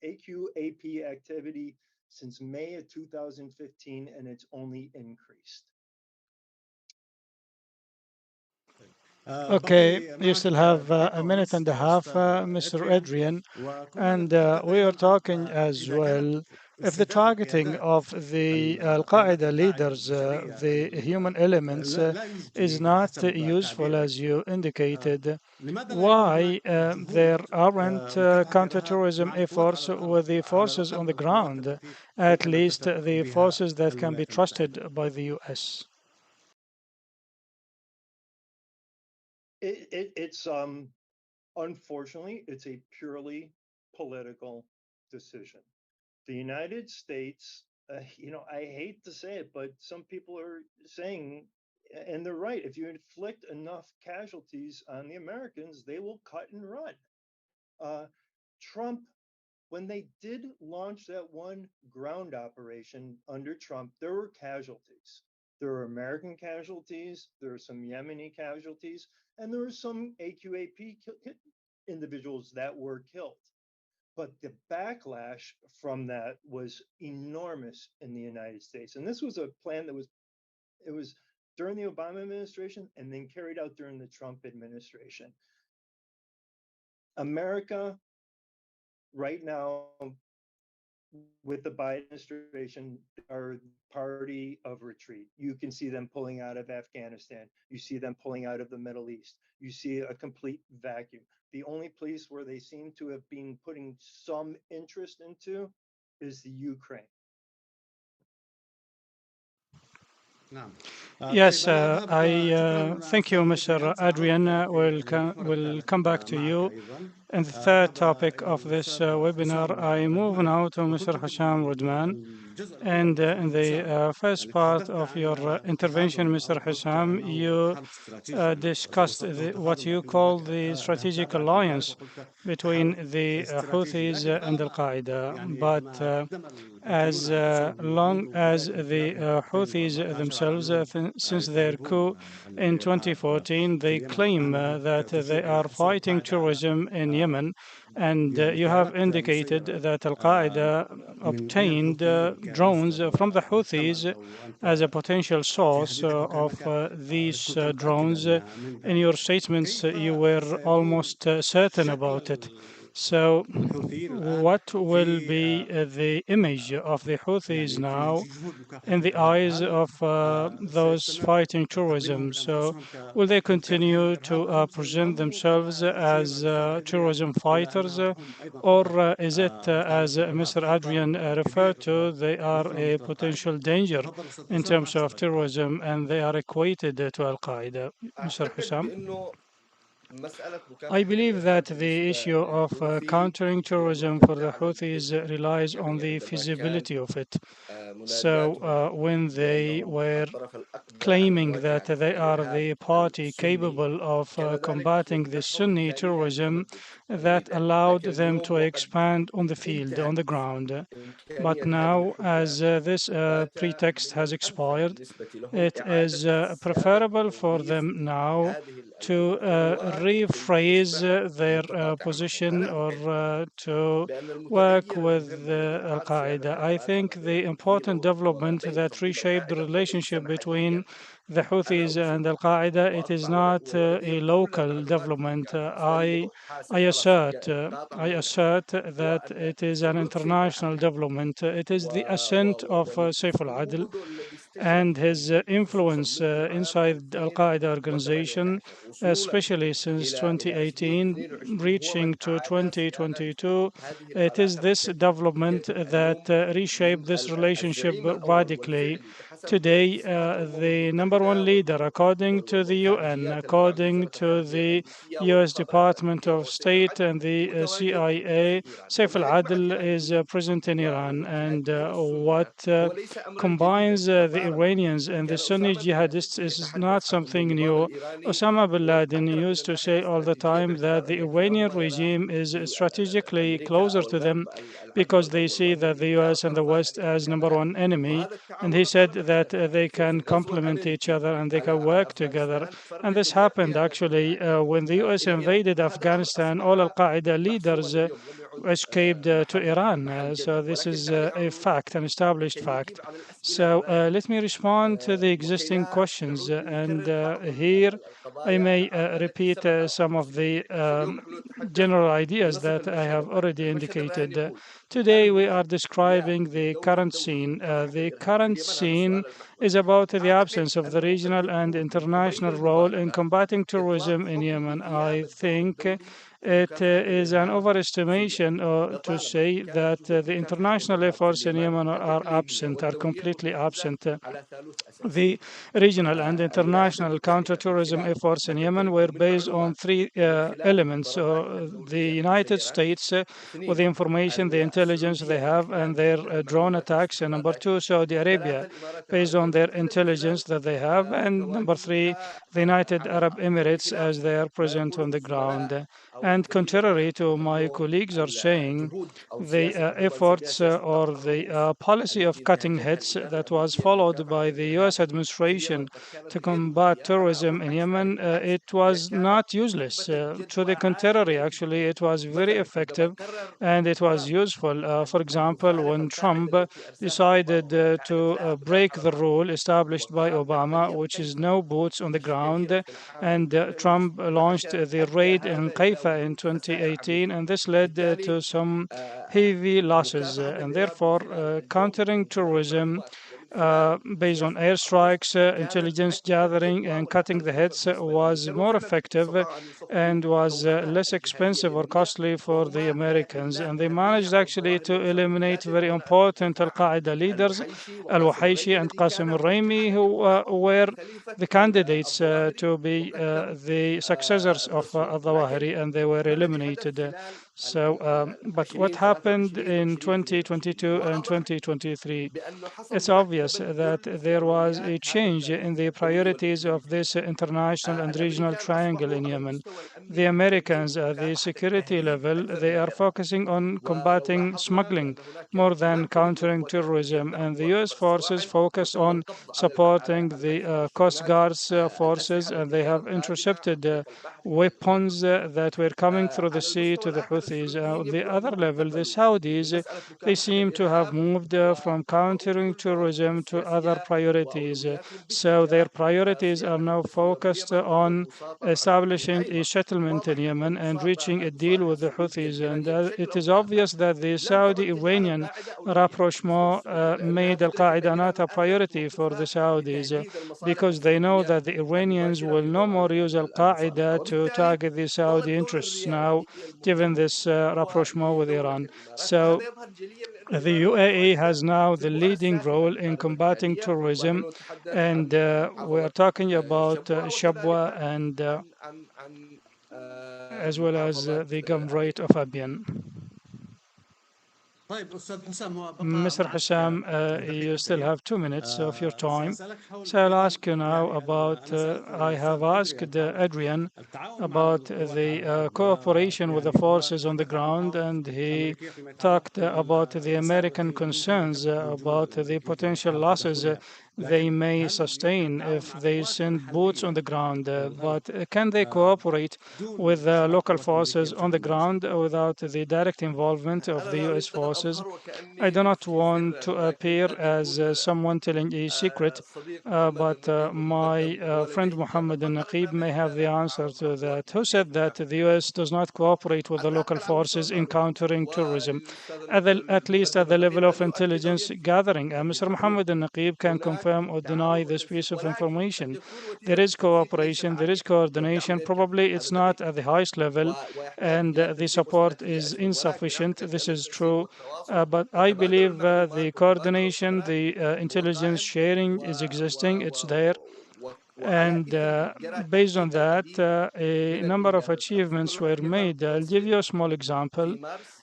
AQAP activity since May of 2015, and it's only increased. Okay, you still have a minute and a half, Mr. Adrian, and we are talking as well. If the targeting of the Al Qaeda leaders, the human elements, is not useful as you indicated, why there aren't counterterrorism efforts with the forces on the ground, at least the forces that can be trusted by the US? It's unfortunately, it's a purely political decision. The United States, I hate to say it, but some people are saying, and they're right, if you inflict enough casualties on the Americans, they will cut and run. Trump, when they did launch that one ground operation under Trump, there were casualties. There were American casualties, there were some Yemeni casualties, and there were some AQAP individuals that were killed. But the backlash from that was enormous in the United States. And this was a plan that was during the Obama administration and then carried out during the Trump administration. America right now, with the Biden administration, are party of retreat. You can see them pulling out of Afghanistan. You see them pulling out of the Middle East. You see a complete vacuum. The only place where they seem to have been putting some interest into is the Ukraine. Yes, I thank you, Mr. Adrian. We'll come back to you. And the third topic of this webinar, I move now to Mr. Hasham Rudman. And in the first part of your intervention, Mr. Hasham, you discussed what you call the strategic alliance between the Houthis and Al Qaeda. But as long as the Houthis themselves, since their coup in 2014, they claim that they are fighting terrorism in Yemen, And you have indicated that Al Qaeda obtained drones from the Houthis as a potential source of these drones. In your statements, you were almost certain about it. So, what will be the image of the Houthis now in the eyes of those fighting tourism? So, will they continue to present themselves as tourism fighters, or is it, as Mr. Adrian referred to, they are a potential danger in terms of terrorism and they are equated to Al Qaeda? Mr. أعتقد Hussam? بأنه مسألة I مكافحة believe that الإرهاب the بالنسبة issue of للحوثي countering هي terrorism for معتمدة the على Houthis الحزب relies on الشيوعي the عندما كان feasibility of it. So, مناداتهم when they بأنهم were الطرف الأقدر على claiming that مواجهة they are الإرهاب the party السني capable of كان ذلك combating the يمنحهم Sunni إمكانية terrorism that تمدد، allowed لكن them اليوم to وقد expand on the field, on انتهت the ground. But إمكانية هذه now, الحجة، as this بات pretext من has الأمثل expired, بالنسبة لهم it إعادة is صياغة preferable for وتنظيف them now هذه to القوات rephrase بالنسبة their للمتقاطعة معهم. position أنا or أعتقد to بأن work المتغير with المهم الذي Al أعاد صياغة Qaeda. I العلاقة think ما بين the الحوثيين important development بين that تنظيم reshaped the القاعدة هو الذي relationship سمح between لي the أن Houthis and أصر Al Qaeda, it is وأقرر not وأغير a كل local المعلومات التي development. كانت بالنسبة لي I حاسم خلاص assert, انقطع I من هنا، assert هو that أن it is an لطفي international المحمد development. It is the ascent of Saif al-Adil وجوده الذي استشرف and his الكل خصوصا influence منذ عام inside Al Qaeda organization, 2011 وصولا especially since إلى 2018, 2022 هو reaching من to أعاد صياغة 2022. هذه It is العلاقة this بشكل development كبير. that اليوم reshaped this relationship الزعيم الأول radically. والفعلي بحسب Today, تصريحات الأمم the number one المتحدة leader, according to the UN, والخارجيات according وزارة to الخارجية the الأمريكية US والمخابرات Department الأمريكية of والسيد State العدل and the متواجد CIA, في إيران، Saif وما يجمع al-Adil is الإيرانيين present in Iran. And والوجهات what والسنة هو ليس أمرا جديدا. combines the لطالما Iranians and the كان Sunni أسامة بن لادن jihadists is not يتحدث عن أن something النظام new. الإيراني Osama bin هو Laden أقرب من used to الناحية say all the الاستراتيجية time that the بالحرارة فيما Iranian هو يرى regime is strategically أمريكا closer أو to them الغرب العدو because they الأول see the والذي US and the كالطرفان West الذين as number كان one enemy. وهذا And he التعاون said طالما that كان they في can الغزو complement each other الأمريكي and they can على work together. أفغانستان And فرقوا this happened بهذا actually الاتجاه when the US إلى اليوم. invaded وهذا الأمر Afghanistan. All Al أصبح Qaeda محسوما leaders اليوم، لم يعد escaped to Iran. محل So جدل. this ولكن is دعني a أعود fact, an established كي fact. نجيب على الأسئلة So هناك let me respond to the وكي existing لا questions. نعود And نكرر بعض here I القضايا may التي repeat سبق some of وأشرنا the إليها. فاليوم نحن نتحدث general ideas بنصف that I المشهد have الراهن. already المشهد الراهن indicated. يقول: هل Today we are هناك احتياج describing the لدور current الدولة في scene. مكافحة The الإرهاب في current اليمن؟ هذا scene السؤال المحوري. is about the أعتقد absence of the أنه قد regional and يكون من غير international role in المبالغة combating إطلاق terrorism in حكم Yemen. I بغياب الدور think الدولي في it مكافحة is an الإرهاب في اليمن، overestimation to لطالما say كانت that جهود the مكافحة international الإرهاب في efforts in اليمن Yemen are الإقليمية absent, are والدولية completely مرتكزة absent. على ثالوث أساسي: The regional and الولايات international المتحدة من counterterrorism خلال efforts ما in Yemen were تمتلكه من based on معلومات three ومن خلال elements. ضرباتها The الجوية United المسيرة. States, with the اثنين: information, the intelligence they السعودية من have, and خلال their تجميع drone المعلومات attacks. And number two, والاستخباراتية. Saudi ثلاثة: Arabia, الإمارات based العربية on their المتحدة من intelligence خلال that they have. And number three, تواجدها the United على Arab الأرض. Emirates, as وبخلاف they are ما present on يقوله the الزملاء ground. أو And زميلنا contrary to my أنه colleagues are saying, الجهود أو the سياسة الدول سميها efforts سياسة or قطع the الرؤوس policy of التي cutting انتهجتها heads الإدارة that was الأمريكية followed لمكافحة by the US الإرهاب في اليمن administration قد كانت to غير combat مجدية. أنا terrorism أقول in عكس ذلك، Yemen, بالعكس it هي was كانت not useless. أثبتت جد To the وعاشت contrary, جريمة. actually, it was very مثلا عندما effective قرر and it was ترامب useful. For أن example, يفارق when القاعدة Trump التي أرساها decided أوباما، وهي قاعدة to لا أقدار break على the الأرض، rule established by وقام Obama, بعملية which is كيفا no boots on the تشريحية ground, في العام and الثانوي Trump launched عشر، the أدى raid in هذا إلى Haifa in وجود خسائر 2018, عميقة. and this led بالتالي to some heavy losses. مكافحة And الإرهاب من therefore, خلال الجو countering ومن خلال terrorism المعلومات ومن خلال based on سياسة قطع الرؤوس airstrikes, كانت intelligence أكثر gathering, جدوى and cutting the وأقل خطورة heads بالنسبة was للأمريكان، more وفعلا effective استطاعوا أن يصفوا and was توأمات less الجهاد expensive or اليمنية costly for the وهما ذات Americans. الله And they أهمية managed على actually الظواهر to اليسار. eliminate ولكن very هنا important Al أتحدث عن Qaeda leaders, الوحيشي Al وقاسم Wahaishi الريمي and الذي Qasim كان al في Raimi, العهد who الأوبامي were خليفة the candidates الظواهري، to be وقد تم the successors of التصويت. Al ولكن Zawahiri, and they were ما الذي حدث eliminated. خلال So, but what 20 happened 23 in و20 22 2022 and واضح 2023? بأنه حصل It's هناك obvious that تبدل في there was a أولويات هذا change in الثالوث the الدولي priorities of والإقليمي. this international and regional الأمريكان triangle in أصبحوا على Yemen. المستوى الأمني The مهتمين Americans at the بمكافحة security التهريب level, أكثر they من are الإرهاب. focusing on ولو combating لاحظنا smuggling بأن هناك more than اهتمام كبير countering موجه في terrorism, جدة and the US وخفض forces السواحل focus on وتم القبض supporting على the المركب Coast والشحنات Guard's forces, الأسلحة and التي they have كانت قادمة عن intercepted طريق البحر والبر. weapons that were coming through the على sea المستوى to the الآخر Houthis. The other level, the Saudis, they seem to have moved from countering terrorism to other priorities. So their priorities are now focused on establishing a settlement in Yemen and reaching a deal with the Houthis. And it is obvious that the Saudi-Iranian rapprochement made Al Qaeda not a priority for the Saudis because they know that the Iranians will no more use Al Qaeda to target the Saudi interests now, given this rapprochement with Iran. So the UAE has now the leading role in combating terrorism, and we are talking about Shabwa and as well as the governorate of Abiyan. Mr. Hussam, you still have 2 minutes of your time. So I'll ask you now about, I have asked Adrian about the cooperation with the forces on the ground, and he talked about the American concerns about the potential losses they may sustain if they send boots on the ground. But can they cooperate with local forces on the ground without the direct involvement of the U.S. forces? I do not want to appear as someone telling a secret, but my friend Mohammed al-Naqib may have the answer to that. Who said that the U.S. does not cooperate with the local forces in countering terrorism, at least at the level of intelligence gathering? Mr. Mohammed al-Naqib can confirm or deny this piece of information. There is cooperation, there is coordination. Probably it's not at the highest level, and the support is insufficient. This is true. But I believe the coordination, the intelligence sharing is existing, it's there. And based on that, a number of achievements were made. I'll give you a small example.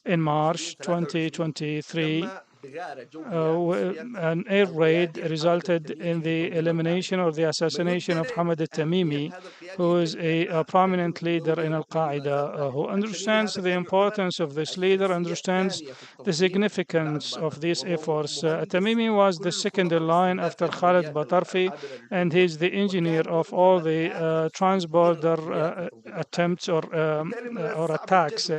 In March 2023, an air raid resulted in the elimination or the assassination of Hamad al-Tamimi, who is a prominent leader in Al-Qaeda, who understands the importance of this leader, understands the significance of these efforts. Tamimi was the second in line after Khalid Batarfi, and he's the engineer of all the transborder attempts or attacks,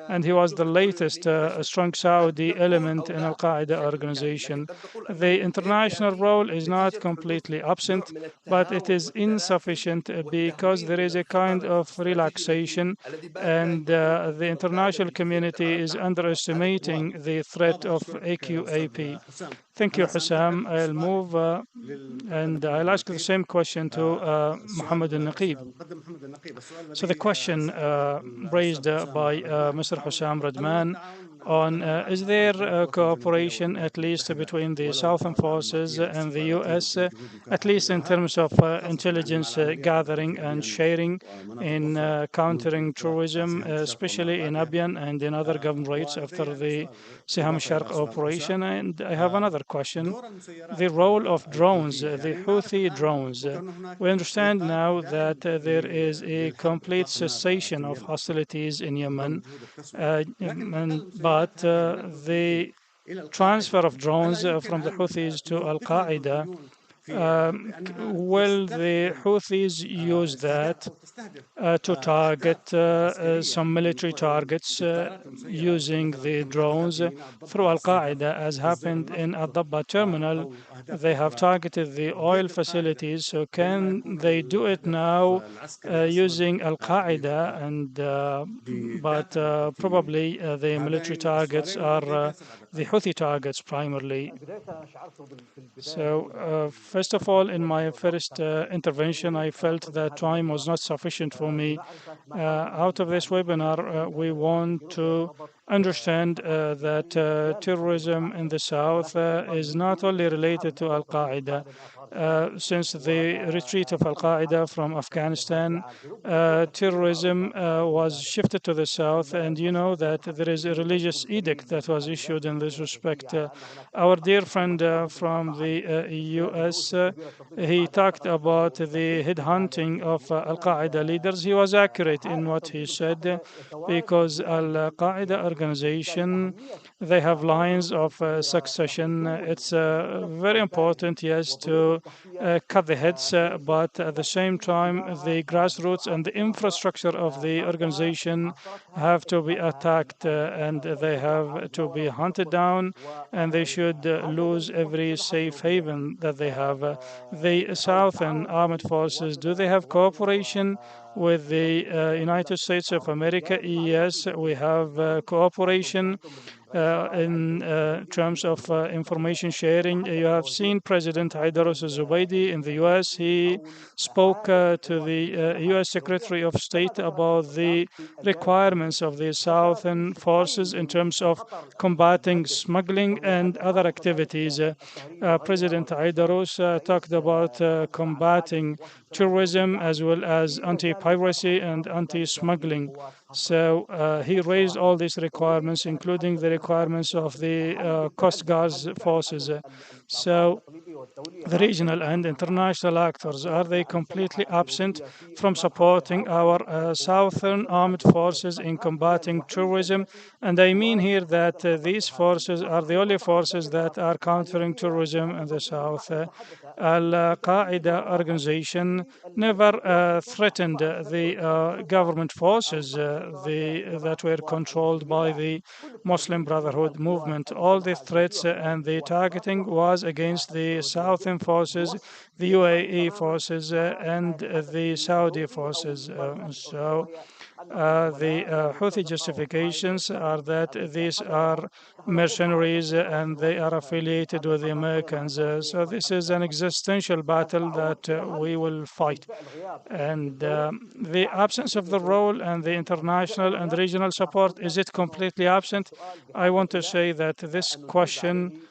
and he was the latest strong Saudi element in Al-Qaeda organization. The international role is not completely absent, but it is insufficient because there is a kind of relaxation, and the international community is underestimating the threat of AQAP. Thank you, Hussam. I'll move and I'll ask the same question to Mohammed al-Naqib. So the question raised by Mr. Hussam Radman on is there cooperation at least between the Southern forces and the U.S., at least in terms of intelligence gathering and sharing in countering terrorism, especially in Abiyan and in other governorates after the Siham Sharq operation? And I have another question. The role of drones, the Houthi drones. We understand now that there is a complete cessation of hostilities in Yemen, but the transfer of drones from the Houthis to Al Qaeda. Will the Houthis use that to target some military targets using the drones through Al Qaeda, as happened in Al Dabba terminal? They have targeted the oil facilities, so can they do it now using Al Qaeda? And but probably the military targets are the Houthi targets primarily. So, first of all, in my first intervention, I felt that time was not sufficient for me. Out of this webinar, we want to understand that terrorism in the South is not only related to Al Qaeda. Since the retreat of Al Qaeda from Afghanistan, terrorism was shifted to the South, and you know that there is a religious edict that was issued in this respect. Our dear friend from the US, he talked about the headhunting of Al Qaeda leaders. He was accurate in what he said because Al Qaeda organization, they have lines of succession. It's very important, yes, to cut the heads, but at the same time, the grassroots and the infrastructure of the organization have to be attacked and they have to be hunted down, and they should lose every safe haven that they have. The Southern Armed Forces, do they have cooperation with the United States of America? Yes, we have cooperation in terms of information sharing. You have seen President Haidarus Zubaidi in the US. He spoke to the US Secretary of State about the requirements of the Southern forces in terms of combating smuggling and other activities. President Haidarus talked about combating tourism as well as anti-piracy and anti-smuggling. So he raised all these requirements, including the requirements of the Coast Guard's forces. So the regional and international actors, are they completely absent from supporting our southern armed forces in combating terrorism? And I mean here that these forces are the only forces that are countering terrorism in the south. Al-Qaeda organization never threatened the government forces that were controlled by the Muslim Brotherhood movement. All the threats and the targeting was against the Southern forces, the UAE forces, and the Saudi forces. The Houthi justifications are that these are mercenaries and they are affiliated with the Americans. So this is an existential battle that we will fight. And the absence of the role and the international and regional support, is it completely absent? I want to say that this question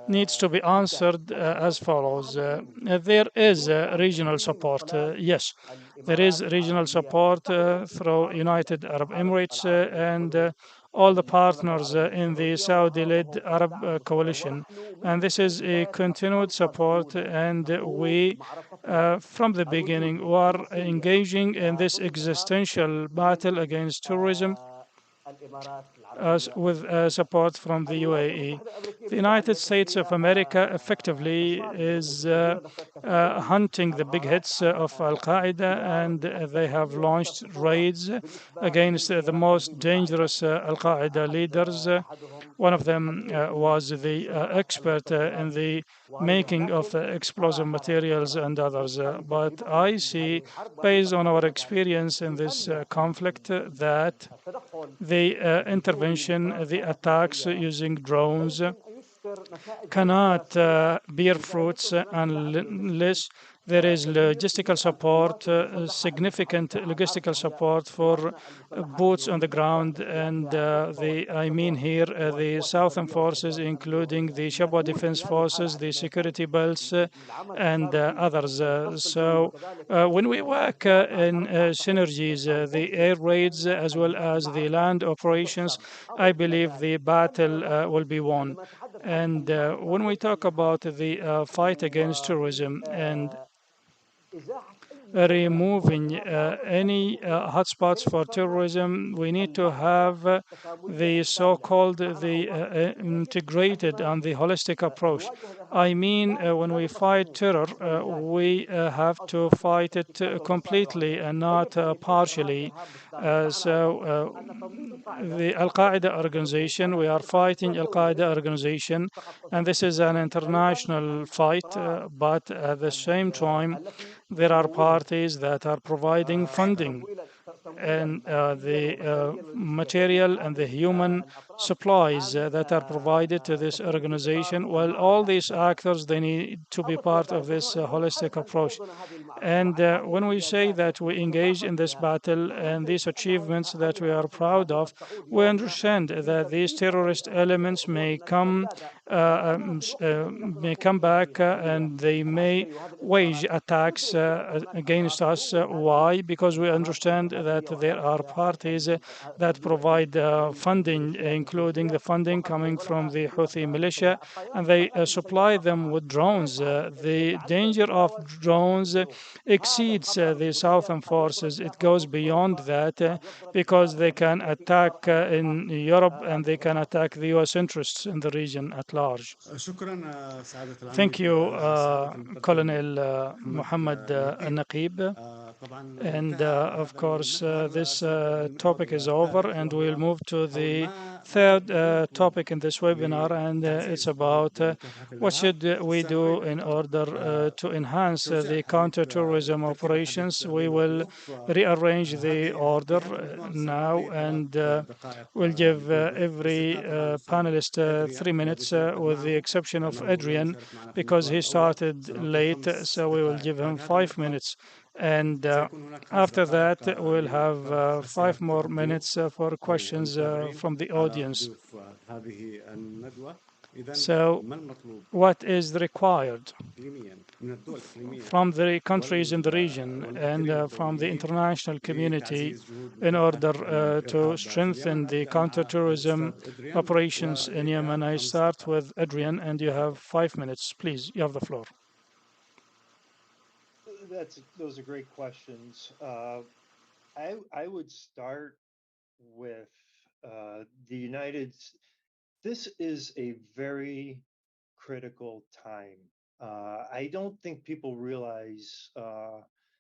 needs to be answered as follows. There is regional support, yes. There is regional support through United Arab Emirates and all the partners in the Saudi-led Arab coalition. And this is a continued support, and we, from the beginning, were engaging in this existential battle against terrorism with support from the UAE. The United States of America effectively is hunting the big hits of Al Qaeda, and they have launched raids against the most dangerous Al Qaeda leaders. One of them was the expert in the making of explosive materials and others. But I see, based on our experience in this conflict, that the intervention, the attacks using drones cannot bear fruits unless there is logistical support, significant logistical support for boots on the ground, and I mean here the southern forces, including the Shabwa Defense Forces, the security belts, and others. When we work in synergies, the air raids as well as the land operations, I believe the battle will be won. And when we talk about the fight against terrorism and removing any hotspots for terrorism, we need to have the so-called the integrated and the holistic approach. I mean, when we fight terror, we have to fight it completely and not partially. The Al Qaeda organization, we are fighting Al Qaeda organization, and this is an international fight, but at the same time, there are parties that are providing funding and the material and the human supplies that are provided to this organization. Well, all these actors, they need to be part of this holistic approach. And when we say that we engage in this battle and these achievements that we are proud of, we understand that these terrorist elements may come back and they may wage attacks against us. Why? Because we understand that there are parties that provide funding, including the funding coming from the Houthi militia, and they supply them with drones. The danger of drones exceeds the southern forces. It goes beyond that because they can attack in Europe and they can attack the US interests in the region at large. Thank you, Colonel Muhammad Al-Naqib. And of course, this topic is over, and we'll move to the third topic in this webinar, and it's about what should we do in order to enhance the counterterrorism operations. We will rearrange the order now, and we'll give every panelist 3 minutes, with the exception of Adrian, because he started late, so we will give him 5 minutes. And after that, we'll have 5 more minutes for questions from the audience. So, what is required from the countries in the region and from the international community in order to strengthen the counterterrorism operations in Yemen? I start with Adrian, and you have 5 minutes. Please, you have the floor. Those are great questions. I would start with the This is a very critical time. I don't think people realize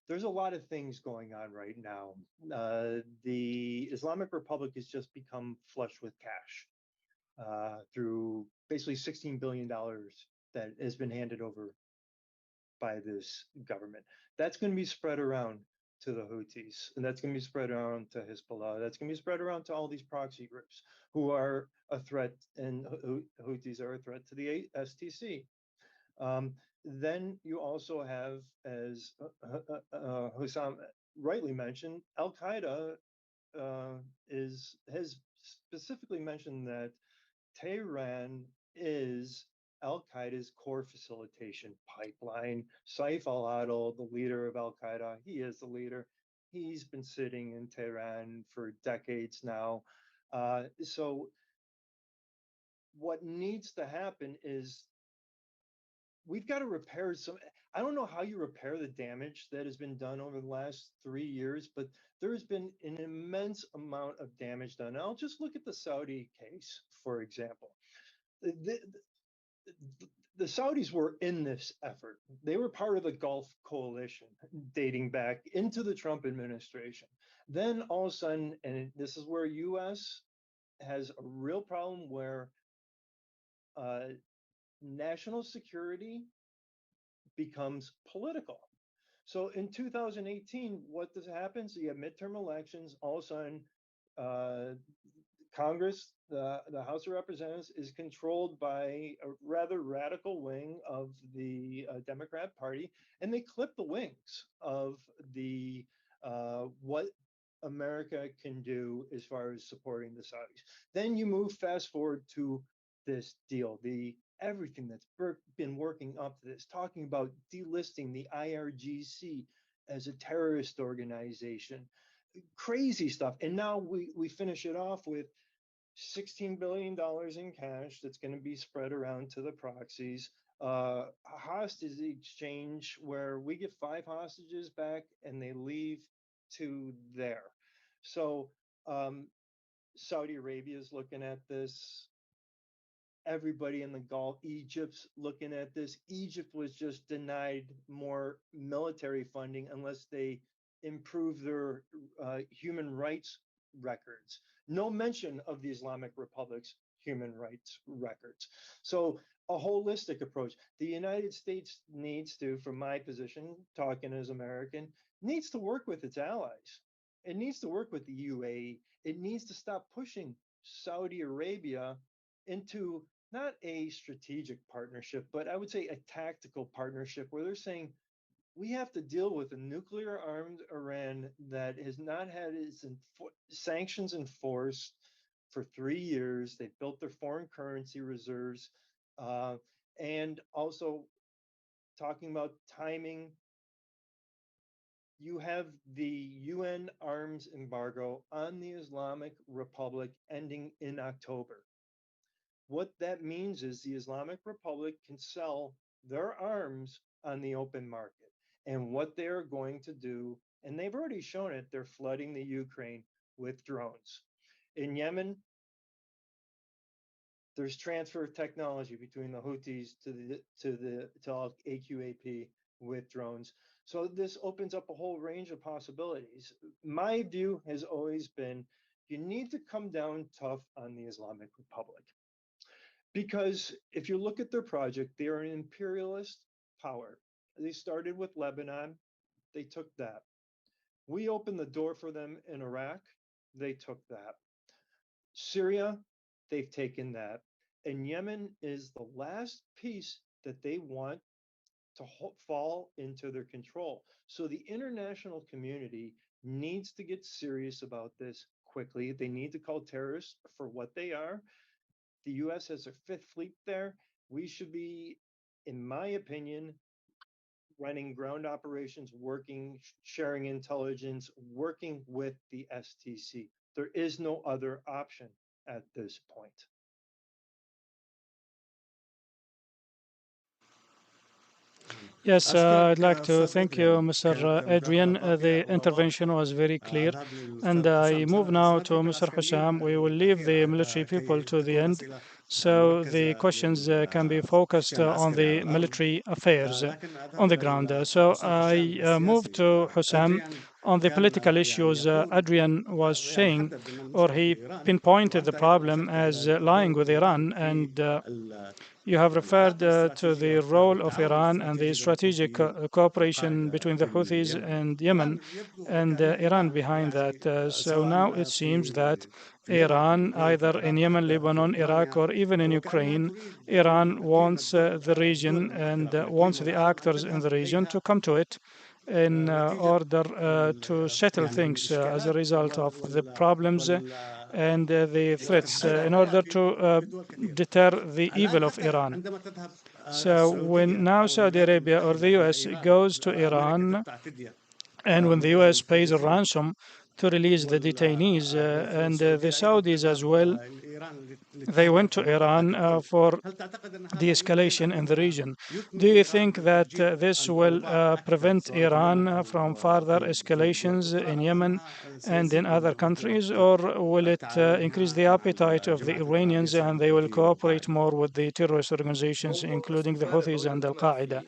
there's a lot of things going on right now. The Islamic Republic has just become flush with cash through basically $16 billion that has been handed over by this government. That's going to be spread around to the Houthis, and that's going to be spread around to Hezbollah. That's going to be spread around to all these proxy groups who are a threat, and Houthis are a threat to the STC. Then you also have, as Hussam rightly mentioned, Al Qaeda has specifically mentioned that Tehran is Al Qaeda's core facilitation pipeline. Saif al Adil, the leader of Al Qaeda, he is the leader. He's been sitting in Tehran for decades now. So, what needs to happen is we've got to repair some. I don't know how you repair the damage that has been done over the last 3 years, but there has been an immense amount of damage done. I'll just look at the Saudi case, for example. The, the Saudis were in this effort. They were part of the Gulf coalition dating back into the Trump administration. Then all of a sudden, and this is where U.S. has a real problem, where national security becomes political. So in 2018, what does happen? So you have midterm elections. All of a sudden, Congress, the House of Representatives, is controlled by a rather radical wing of the Democrat Party, and they clip the wings of the what America can do as far as supporting the Saudis. Then you move fast forward to this deal, the everything that's been working up to this, talking about delisting the IRGC as a terrorist organization, crazy stuff. And now we finish it off with $16 billion in cash that's going to be spread around to the proxies. A hostage exchange where we get 5 hostages back and they leave 2 there. So Saudi Arabia is looking at this. Everybody in the Gulf, Egypt's looking at this. Egypt was just denied more military funding unless they improve their human rights records. No mention of the Islamic Republic's human rights records. So a holistic approach. The United States needs to, from my position, talking as American, needs to work with its allies. It needs to work with the UAE. It needs to stop pushing Saudi Arabia into not a strategic partnership, but I would say a tactical partnership where they're saying we have to deal with a nuclear armed Iran that has not had its sanctions enforced for 3 years. They've built their foreign currency reserves. And also talking about timing, you have the UN arms embargo on the Islamic Republic ending in October. What that means is the Islamic Republic can sell their arms on the open market. And what they're going to do, and they've already shown it, they're flooding the Ukraine with drones. In Yemen, There's transfer of technology between the Houthis to AQAP with drones. So this opens up a whole range of possibilities. My view has always been you need to come down tough on the Islamic Republic. Because if you look at their project, they are an imperialist power. They started with Lebanon, they took that. We opened the door for them in Iraq, they took that. Syria, they've taken that. And Yemen is the last piece that they want to fall into their control. So the international community needs to get serious about this quickly. They need to call terrorists for what they are. The US has their fifth fleet there. We should be, in my opinion, running ground operations, working, sharing intelligence, working with the STC. There is no other option at this point. Yes, I'd like to thank you, Mr. Adrian. The intervention was very clear. And I move now to Mr. Hussam. We will leave the military people to the end, so the questions can be focused on the military affairs on the ground. So I move to Hussam on the political issues. Adrian was saying, or he pinpointed the problem as lying with Iran, and you have referred to the role of Iran and the strategic cooperation between the Houthis and Yemen and Iran behind that. So now it seems that Iran, either in Yemen, Lebanon, Iraq, or even in Ukraine, Iran wants the region and wants the actors in the region to come to it in order to settle things as a result of the problems and the threats in order to deter the evil of Iran. So when now Saudi Arabia or the US goes to Iran, and when the US pays a ransom to release the detainees, and the Saudis as well, they went to Iran for de escalation in the region. Do you think that this will prevent Iran from further escalations in Yemen and in other countries, or will it increase the appetite of the Iranians and they will cooperate more with the terrorist organizations, including the Houthis and Al Qaeda?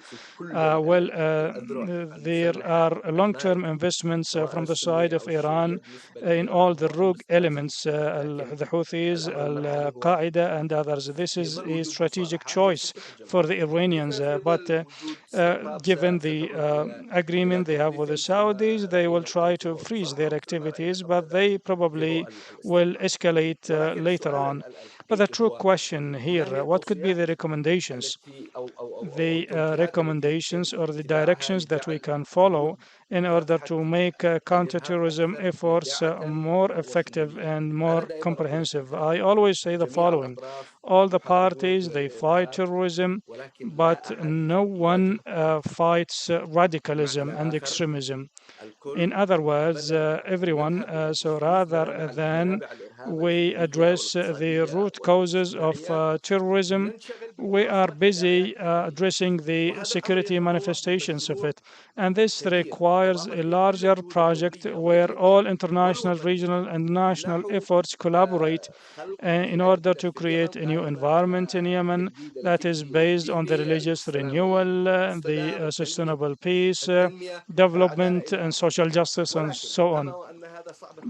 There are long-term investments from the side of Iran in all the rogue elements, the Houthis, Al Qaeda, and others. This is a strategic choice for the Iranians, but given the agreement they have with the Saudis, they will try to freeze their activities, but they probably will escalate later on. But the true question here, what could be the recommendations? The recommendations or the directions that we can follow in order to make counterterrorism efforts more effective and more comprehensive. I always say the following: all the parties, they fight terrorism, but no one fights radicalism and extremism. In other words, everyone, so rather than we address the root causes of terrorism, we are busy addressing the security manifestations of it. And this requires a larger project where all international, regional, and national efforts collaborate in order to create a new environment in Yemen that is based on the religious renewal, the sustainable peace, development, and social justice, and so on.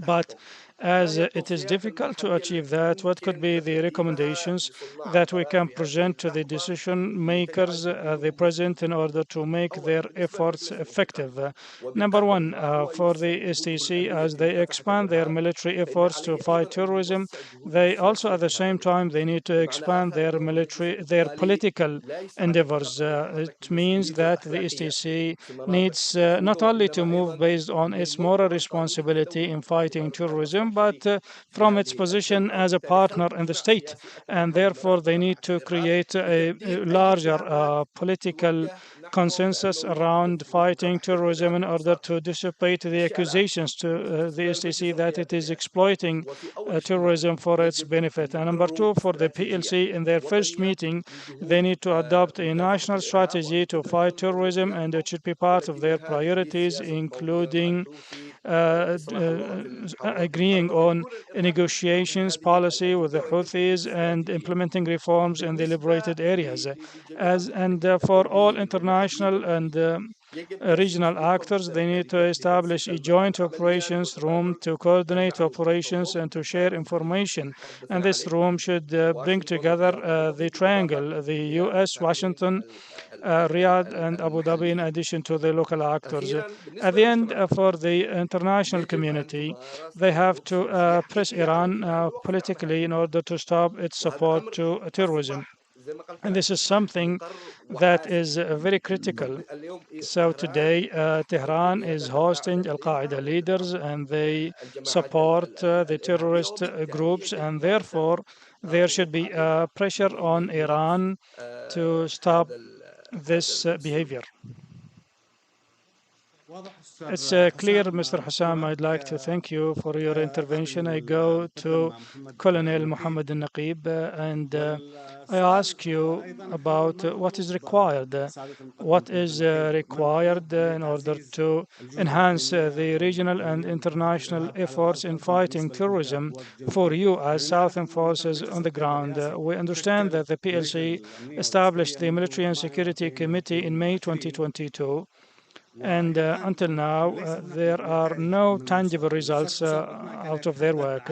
But as it is difficult to achieve that, what could be the recommendations that we can present to the decision makers, the present, in order to make their efforts effective? Number one, for the STC, as they expand their military efforts to fight terrorism, they also at the same time they need to expand their political endeavors. It means that the STC needs not only to move based on its moral responsibility in fighting terrorism, but from its position as a partner in the state. And therefore, they need to create a larger political consensus around fighting terrorism in order to dissipate the accusations to the STC that it is exploiting terrorism for its benefit. And number two, for the PLC, in their first meeting, they need to adopt a national strategy to fight terrorism, and it should be part of their priorities, including agreeing on negotiations policy with the Houthis and implementing reforms in the liberated areas. For all international and regional actors, they need to establish a joint operations room to coordinate operations and to share information. And this room should bring together the triangle, the US, Washington, Riyadh, and Abu Dhabi, in addition to the local actors. At the end, for the international community, they have to press Iran politically in order to stop its support to terrorism. And this is something that is very critical. So today, Tehran is hosting Al Qaeda leaders and they support the terrorist groups, and therefore, there should be pressure on Iran to stop this behavior. It's clear, Mr. Hussam. I'd like to thank you for your intervention. I go to Colonel Mohammed Al Naqib and I ask you about what is required. What is required in order to enhance the regional and international efforts in fighting terrorism for you as Southern forces on the ground? We understand that the PLC established the Military and Security Committee in May 2022. And until now, there are no tangible results out of their work.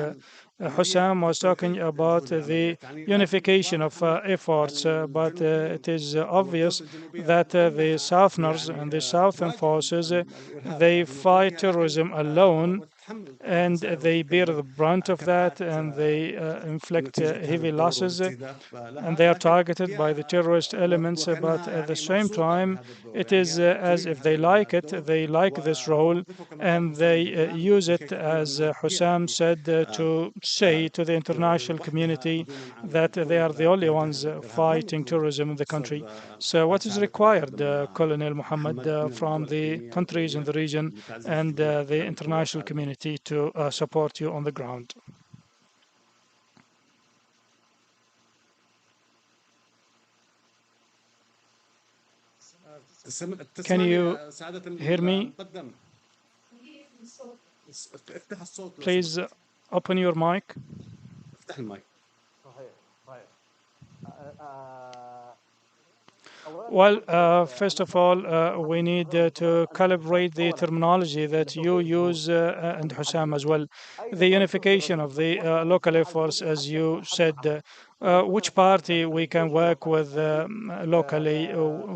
Hussam was talking about the unification of efforts, but it is obvious that the Southerners and the Southern forces they fight terrorism alone, and they bear the brunt of that, and they inflict heavy losses, and they are targeted by the terrorist elements. But at the same time, it is as if they like it, they like this role, and they use it, as Hussam said, to say to the international community that they are the only ones fighting terrorism in the country. So, what is required, Colonel Muhammad, from the countries in the region and the international community to support you on the ground? Can you hear me? Please open your mic. Well, first of all, we need to calibrate the terminology that you use, and Hussam as well. The unification of the local efforts, as you said, which party we can work with locally.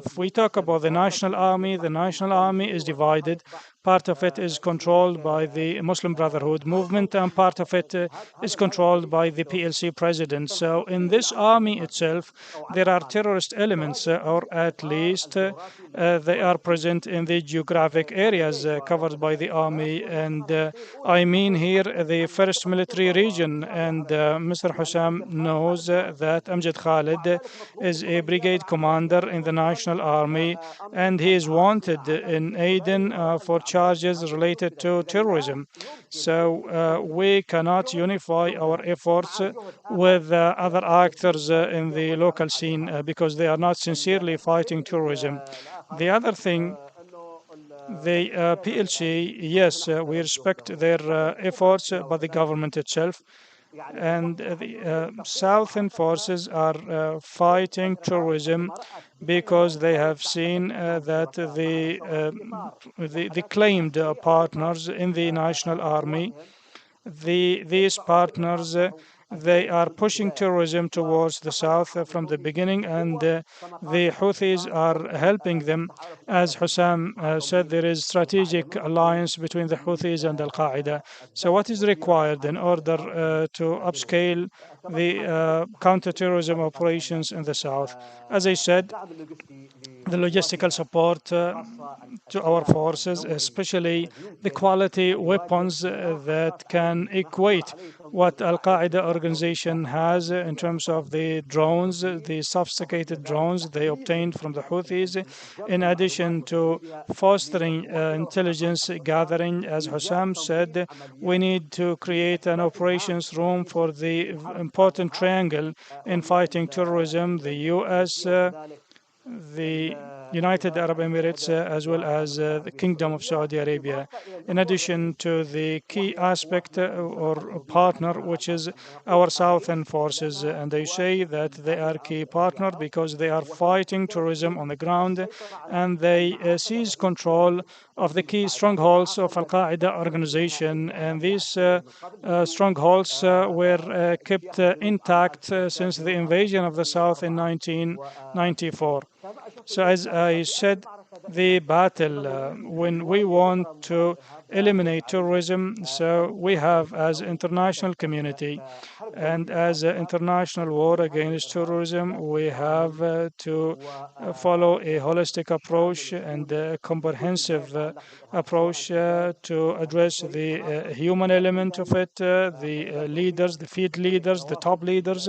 If we talk about the National Army is divided. Part of it is controlled by the Muslim Brotherhood movement, and part of it is controlled by the PLC president. So, in this army itself, there are terrorist elements, or at least they are present in the geographic areas covered by the army. And I mean here the first military region. And Mr. Hussam knows that Amjad Khalid is a brigade commander in the National Army, and he is wanted in Aden for charges related to terrorism. So we cannot unify our efforts with other actors in the local scene because they are not sincerely fighting terrorism. The other thing, the PLC, yes, we respect their efforts, but the government itself and the Southern forces are fighting terrorism because they have seen that the claimed partners in the National Army, these partners, they are pushing terrorism towards the south from the beginning, and the Houthis are helping them. As Hussam said, there is strategic alliance between the Houthis and Al Qaeda. So, what is required in order to upscale the counterterrorism operations in the south? As I said, the logistical support to our forces, especially the quality weapons that can equate what Al Qaeda organization has in terms of the drones, the sophisticated drones they obtained from the Houthis, in addition to fostering intelligence gathering. As Hussam said, we need to create an operations room for the important triangle in fighting terrorism: the US, the United Arab Emirates as well as the Kingdom of Saudi Arabia, in addition to the key aspect or partner, which is our southern forces. And they say that they are key partner because they are fighting terrorism on the ground, and they seize control of the key strongholds of Al Qaeda organization. And these strongholds were kept intact since the invasion of the South in 1994. So, as I said, the battle when we want to eliminate terrorism, so we have as international community and as an international war against terrorism, we have to follow a holistic approach and a comprehensive approach to address the human element of it, the leaders, the field leaders, the top leaders,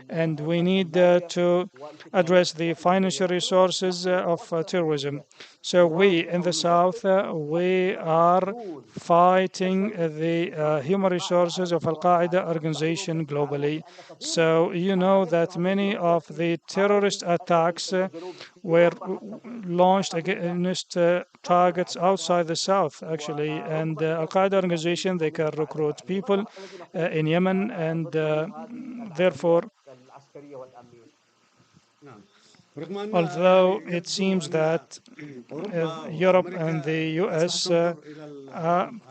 and we need to address the financial resources of terrorism. So we in the South, we are fighting the human resources of Al Qaeda organization globally. So you know that many of the terrorist attacks were launched against targets outside the South, actually. And Al Qaeda organization, they can recruit people in Yemen, and therefore, although it seems that Europe and the US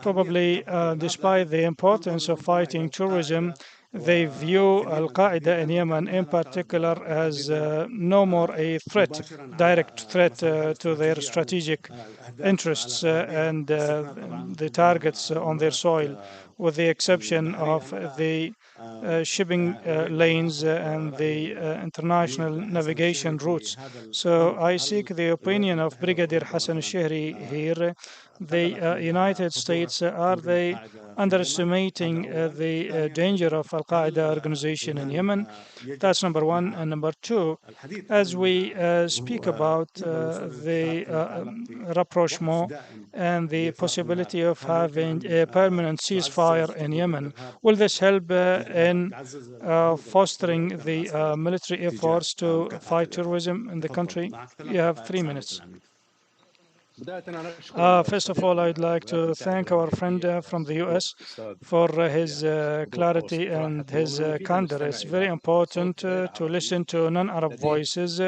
probably, despite the importance of fighting terrorism, they view Al Qaeda in Yemen in particular as no more a threat, direct threat to their strategic interests and the targets on their soil, with the exception of the shipping lanes and the international navigation routes. So I seek the opinion of Brigadier Hassan al-Shihri here. The United States, are they underestimating the danger of Al-Qaeda organization in Yemen? That's number one. And number two, as we speak about the rapprochement and the possibility of having a permanent ceasefire in Yemen, will this help in fostering the military efforts to fight terrorism in the country? You have 3 minutes. First of all, I'd like to thank our friend from the US for his clarity and his candor. It's very important to listen to non-Arab voices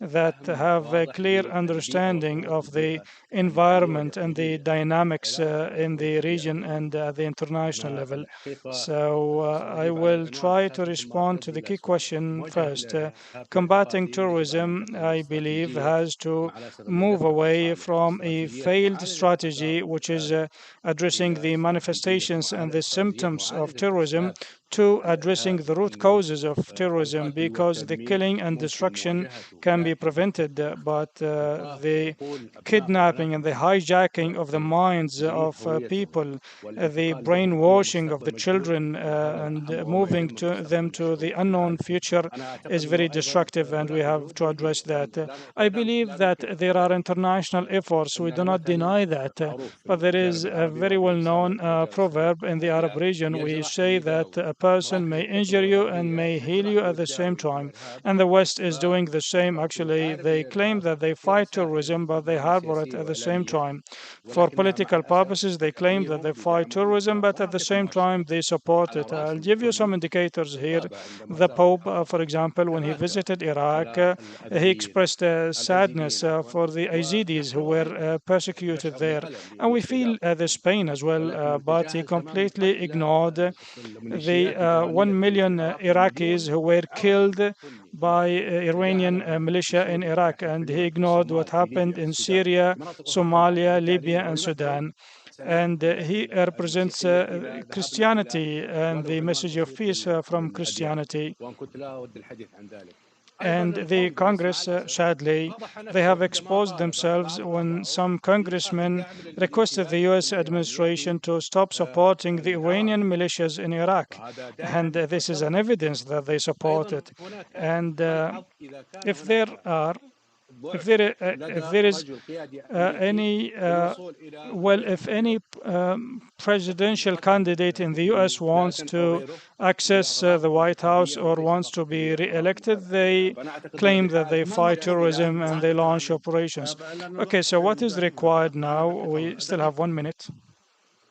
that have a clear understanding of the environment and the dynamics in the region and the international level. So I will try to respond to the key question first. Combating terrorism, I believe, has to move away from a failed strategy, which is addressing the manifestations and the symptoms of terrorism, to addressing the root causes of terrorism, because the killing and destruction can be prevented, but the kidnapping and the hijacking of the minds of people, the brainwashing of the children, and moving them to the unknown future is very destructive, and we have to address that. I believe that there are international efforts. We do not deny that, but there is a very well-known proverb in the Arab region. We say that a person may injure you and may heal you at the same time, and the West is doing the same. Actually, they claim that they fight terrorism, but they harbor it at the same time. For political purposes, they claim that they fight terrorism, but at the same time, they support it. I'll give you some indicators here. The Pope, for example, when he visited Iraq, he expressed sadness for the Yazidis who were persecuted there. And we feel this pain as well, but he completely ignored the 1 million Iraqis who were killed by Iranian militia in Iraq, and he ignored what happened in Syria, Somalia, Libya, and Sudan. And he represents Christianity and the message of peace from Christianity. And the Congress, sadly, they have exposed themselves when some congressmen requested the U.S. administration to stop supporting the Iranian militias in Iraq. And this is an evidence that they support it. And if there are if there is any well, if any presidential candidate in the U.S. wants to access the White House or wants to be re-elected, they claim that they fight terrorism and they launch operations. Okay, so what is required now? We still have 1 minute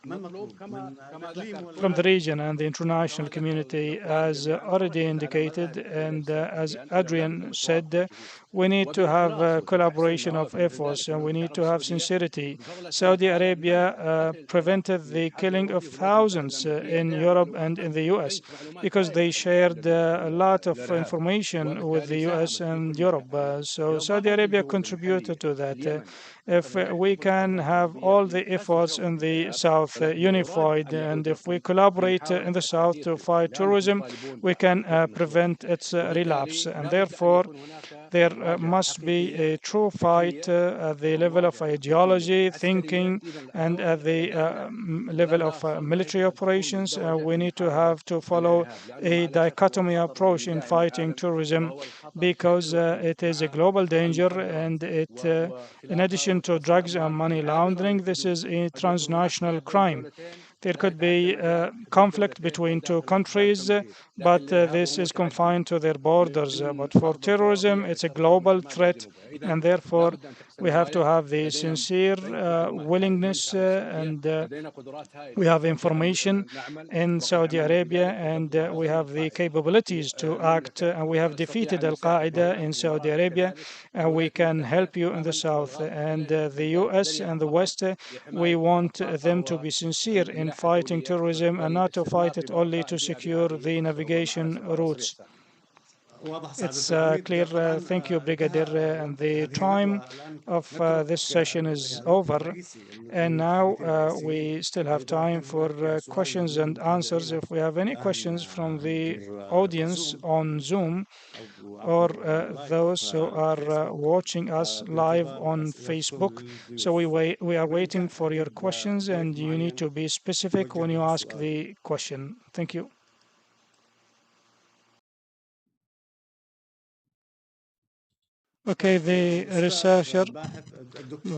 from the region and the international community, as already indicated, and as Adrian said, we need to have collaboration of efforts and we need to have sincerity. Saudi Arabia prevented the killing of thousands in Europe and in the US because they shared a lot of information with the US and Europe. So Saudi Arabia contributed to that. If we can have all the efforts in the South unified, and if we collaborate in the South to fight terrorism, we can prevent its relapse. And therefore, there must be a true fight at the level of ideology, thinking, and at the level of military operations. We need to follow a dichotomy approach in fighting terrorism because it is a global danger and in addition to drugs and money laundering, this is a transnational crime. There could be conflict between two countries, but this is confined to their borders. But for terrorism, it's a global threat, and therefore we have to have the sincere willingness and we have information in Saudi Arabia and we have the capabilities to act and we have defeated Al Qaeda in Saudi Arabia and we can help you in the south and the US and the West we want them to be sincere in fighting terrorism and not to fight it only to secure the navigation routes. It's clear. Thank you, Brigadier. And the time of this session is over. And now we still have time for questions and answers. If we have any questions from the audience on Zoom or those who are watching us live on Facebook. So we are waiting for your questions and you need to be specific when you ask the question. Thank you. Okay, the researcher,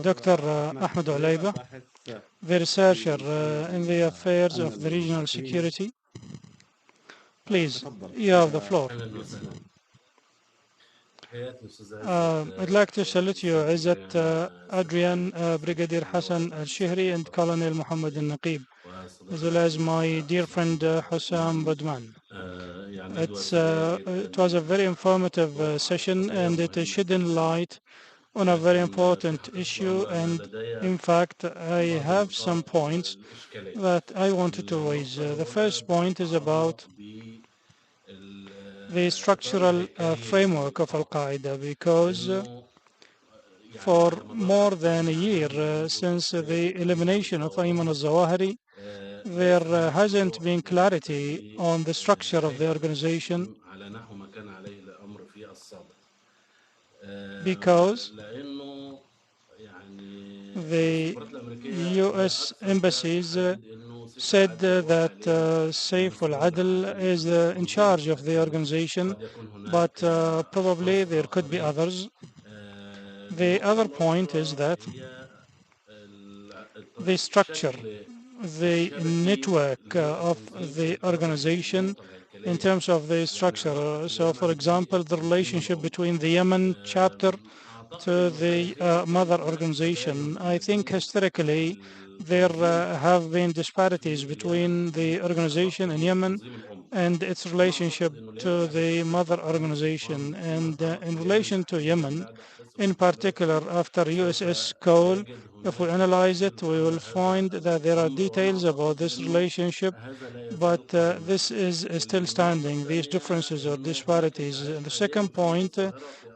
Dr. Ahmed Ulayba, the researcher in the affairs of the regional security. Please, you have the floor. I'd like to salute you, Izzat Adrian, Brigadier Hassan Al-Shihri, and Colonel Muhammad Al-Naqib, as well as my dear friend Hussam Badman. It was a very informative session, and it shed light on a very important issue. And in fact, I have some points that I wanted to raise. The first point is about the structural framework of Al Qaeda, because for more than a year since the elimination of Ayman al Zawahiri, there hasn't been clarity on the structure of the organization because the US embassies said that Saif al-Adl is in charge of the organization, but probably there could be others. The other point is that the structure, the network of the organization in terms of the structure. So, for example, the relationship between the Yemen chapter to the mother organization. I think historically there have been disparities between the organization in Yemen and its relationship to the mother organization. And in relation to Yemen, in particular, after USS Cole, if we analyze it, we will find that there are details about this relationship, but this is still standing, these differences or disparities. And the second point,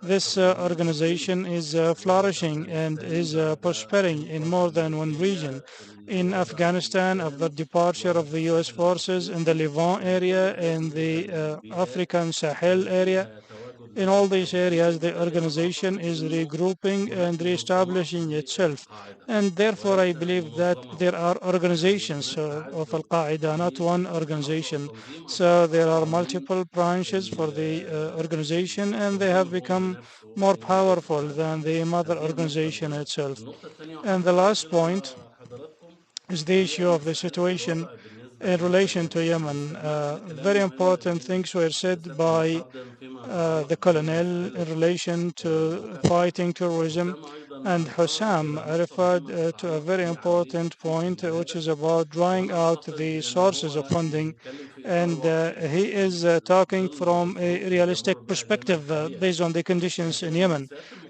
this organization is flourishing and is prospering in more than one region. In Afghanistan, after the departure of the US forces in the Levant area, in the African Sahel area, In all these areas, the organization is regrouping and reestablishing itself. And therefore, I believe that there are organizations of Al Qaeda, not one organization. So there are multiple branches for the organization, and they have become more powerful than the mother organization itself. And the last point is the issue of the situation in relation to Yemen. Very important things were said by the colonel in relation to fighting terrorism, and Hussam referred to a very important point, which is about drawing out the sources of funding. And he is talking from a realistic perspective based on the conditions in Yemen.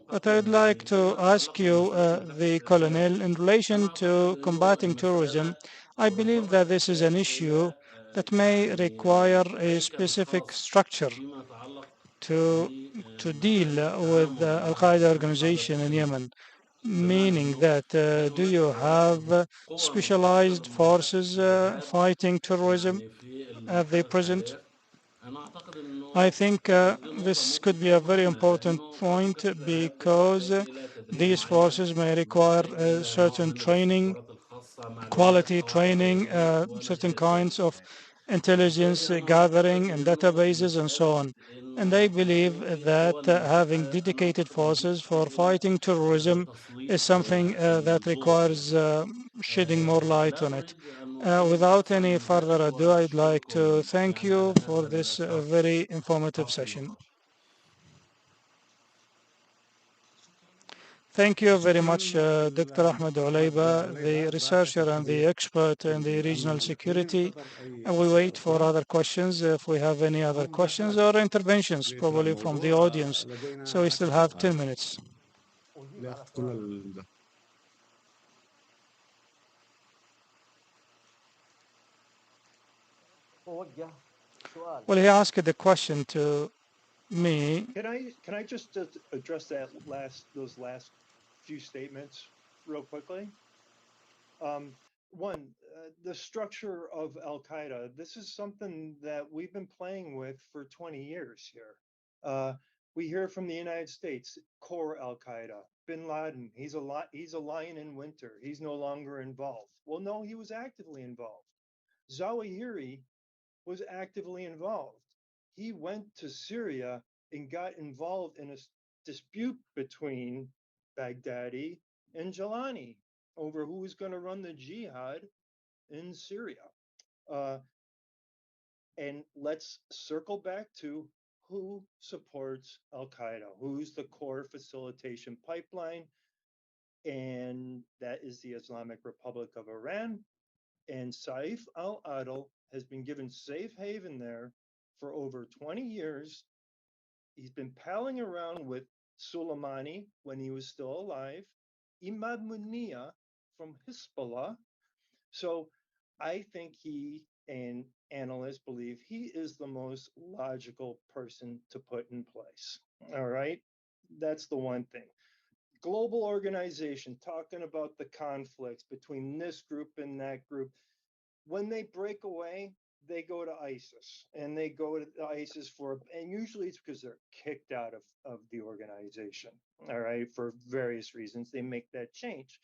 But I would like to ask you, the colonel, in relation to combating terrorism, I believe that this is an issue that may require a specific structure to deal with the Al Qaeda organization in Yemen. Meaning that do you have specialized forces fighting terrorism at the present? I think this could be a very important point because these forces may require certain training, quality training, certain kinds of intelligence gathering and databases and so on. And I believe that having dedicated forces for fighting terrorism is something that requires shedding more light on it. Without any further ado, I'd like to thank you for this very informative session. Thank you very much, Dr. Ahmed Ulayba, the researcher and the expert in the regional security. And we wait for other questions if we have any other questions or interventions, probably from the audience. So we still have 10 minutes. Well, he asked the question to me. Can I just address those last few statements real quickly? One, the structure of Al Qaeda. This is something that we've been playing with for 20 years here. We hear from the United States, core Al Qaeda, Bin Laden. He's a lion in winter. He's no longer involved. Well, no, he was actively involved. Zawahiri was actively involved. He went to Syria and got involved in a dispute between Baghdadi and Jalani over who was going to run the jihad in Syria. And let's circle back to who supports Al Qaeda, who's the core facilitation pipeline, and that is the Islamic Republic of Iran. And Saif al-Adil has been given safe haven there for over 20 years. He's been palling around with Soleimani when he was still alive, Imad Muniyah from Hezbollah. So I think he and analysts believe he is the most logical person to put in place. All right. That's the one thing. Global organization talking about the conflicts between this group and that group. When they break away, they go to ISIS and they go to ISIS and usually it's because they're kicked out of the organization. All right. For various reasons, they make that change.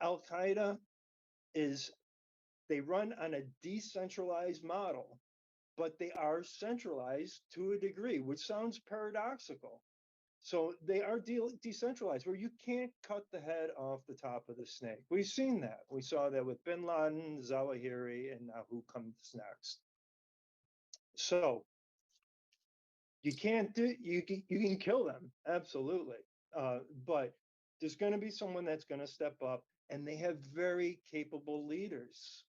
Al Qaeda they run on a decentralized model, but they are centralized to a degree, which sounds paradoxical. So they are decentralized, where you can't cut the head off the top of the snake. We've seen that. We saw that with Bin Laden, Zawahiri, and now who comes next. So you can't do you can kill them, absolutely, but there's going to be someone that's going to step up, and they have very capable leaders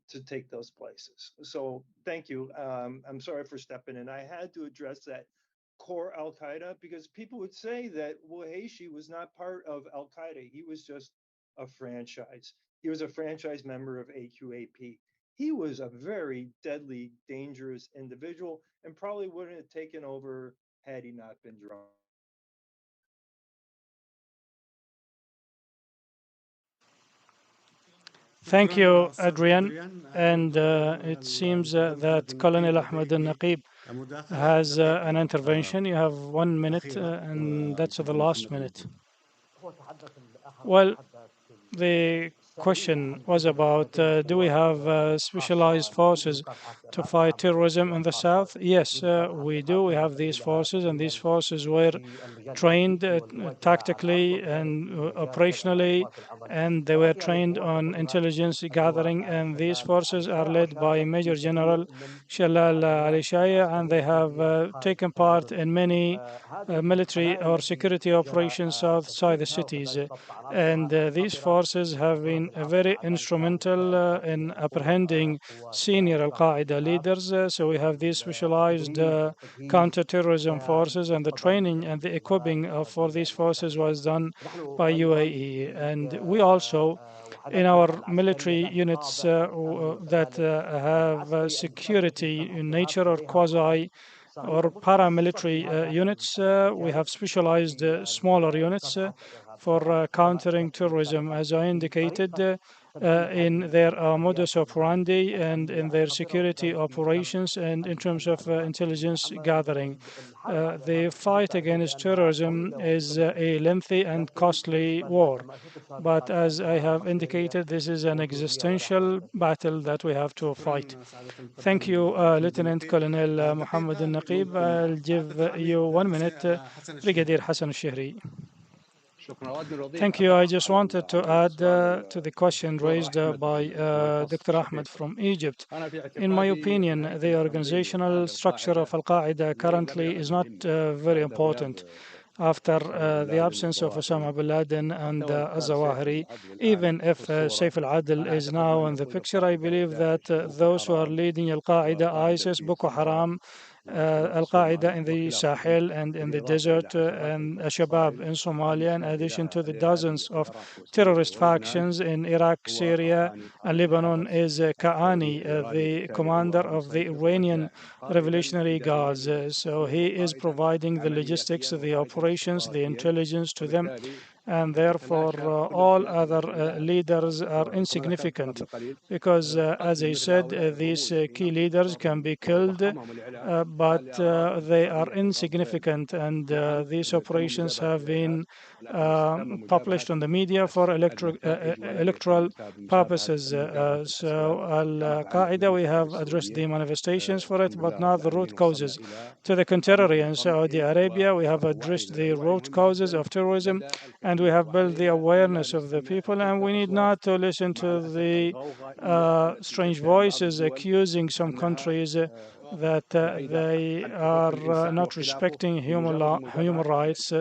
to take those places. So thank you. I'm sorry for stepping in. I had to address that core Al Qaeda because people would say that Waheshi was not part of Al Qaeda. He was just a franchise. He was a franchise member of AQAP. He was a very deadly, dangerous individual and probably wouldn't have taken over had he not been drawn. Thank you, Adrian. And it seems that Colonel Ahmed al-Naqib has an intervention. You have 1 minute, and that's the last minute. Well, the question was about do we have specialized forces to fight terrorism in the south? Yes, we do. We have these forces, and these forces were trained tactically and operationally, and they were trained on intelligence gathering. And these forces are led by Major General Shalal Ali Shaya, and they have taken part in many military or security operations outside the cities. And these forces have been very instrumental in apprehending senior Al Qaeda leaders. So we have these specialized counterterrorism forces, and the training and the equipping for these forces was done by UAE. And we also, in our military units that have security in nature or quasi or paramilitary units, we have specialized smaller units for countering terrorism, as I indicated, in their modus operandi and in their security operations and in terms of intelligence gathering. The fight against terrorism is a lengthy and costly war. But as I have indicated, this is an existential battle that we have to fight. Thank you, Lieutenant Colonel Mohammed Al Naqib. I'll give you 1 minute, Brigadier Hassan Shihri. Thank you. I just wanted to add to the question raised by Dr. Ahmed from Egypt. In my opinion, the organizational structure of Al Qaeda currently is not very important. After the absence of Osama bin Laden and Zawahiri, even if Saif al Adil is now in the picture, I believe that those who are leading Al Qaeda, ISIS, Boko Haram, Al Qaeda in the Sahel and in the desert, and Shabab in Somalia, in addition to the dozens of terrorist factions in Iraq, Syria, and Lebanon, is Kaani, the commander of the Iranian Revolutionary Guards. So he is providing the logistics, the operations, the intelligence to them, and therefore all other leaders are insignificant because, as I said, these key leaders can be killed, but they are insignificant, and these operations have been published on the media for electoral purposes. So Al Qaeda, we have addressed the manifestations for it, but not the root causes. To the contrary, in Saudi Arabia, we have addressed the root causes of terrorism, and we have built the awareness of the people, and we need not to listen to the strange voices accusing some countries that they are not respecting human rights.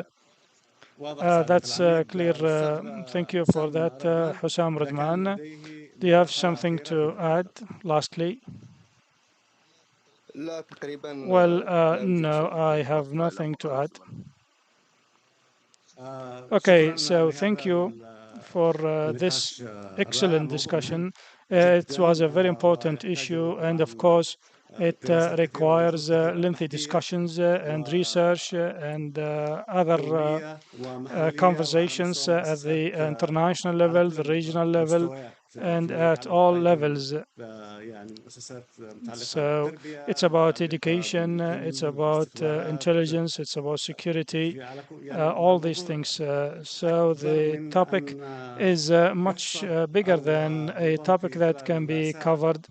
That's clear. Thank you for that, Hussam Radman. Do you have something to add, lastly? Well, no, I have nothing to add. Okay, so thank you for this excellent discussion. It was a very important issue, and of course, it requires lengthy discussions and research and other conversations at the international level, the regional level, and at all levels. So it's about education, it's about intelligence, it's about security, all these things. So the topic is much bigger than a topic that can be covered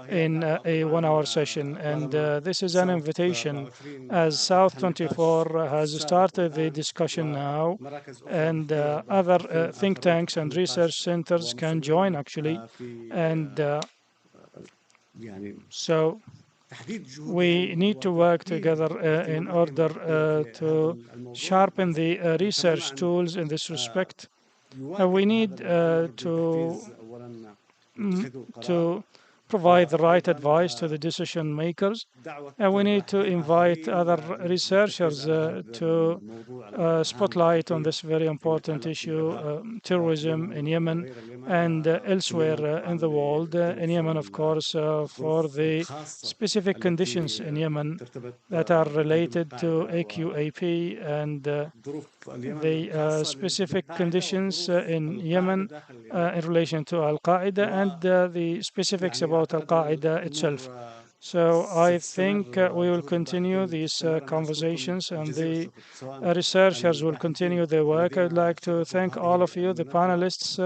in a 1 hour session. And this is an invitation, as South 24 has started the discussion now, and other think tanks and research centers can join actually. And so we need to work together in order to sharpen the research tools in this respect. We need to provide the right advice to the decision makers, and we need to invite other researchers to spotlight on this very important issue, terrorism in Yemen and elsewhere in the world. In Yemen, of course, for the specific conditions in Yemen that are related to AQAP and the specific conditions in Yemen in relation to Al Qaeda and the specifics about Al Qaeda itself. So I think we will continue these conversations and the researchers will continue their work. I'd like to thank all of you, the panelists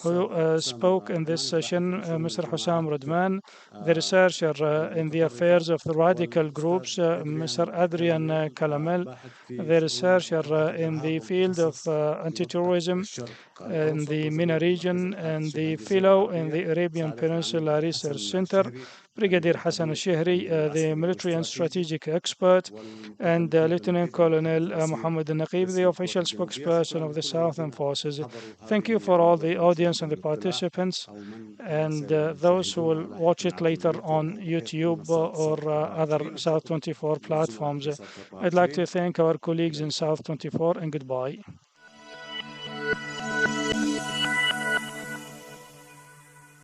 who spoke in this session, Mr. Hussam Radman, the researcher in the affairs of the radical groups, Mr. Adrian Kalamel, the researcher in the field of anti-terrorism in the MENA region, and the fellow in the Arabian Peninsula Research Center, Brigadier Hassan al-Shihri, the military and strategic expert, and Lieutenant Colonel Mohammed al-Naqib, the official spokesperson of the Southern Forces. Thank you for all the audience and the participants, and those who will watch it later on YouTube or other South24 platforms. I'd like to thank our colleagues in South24 and goodbye.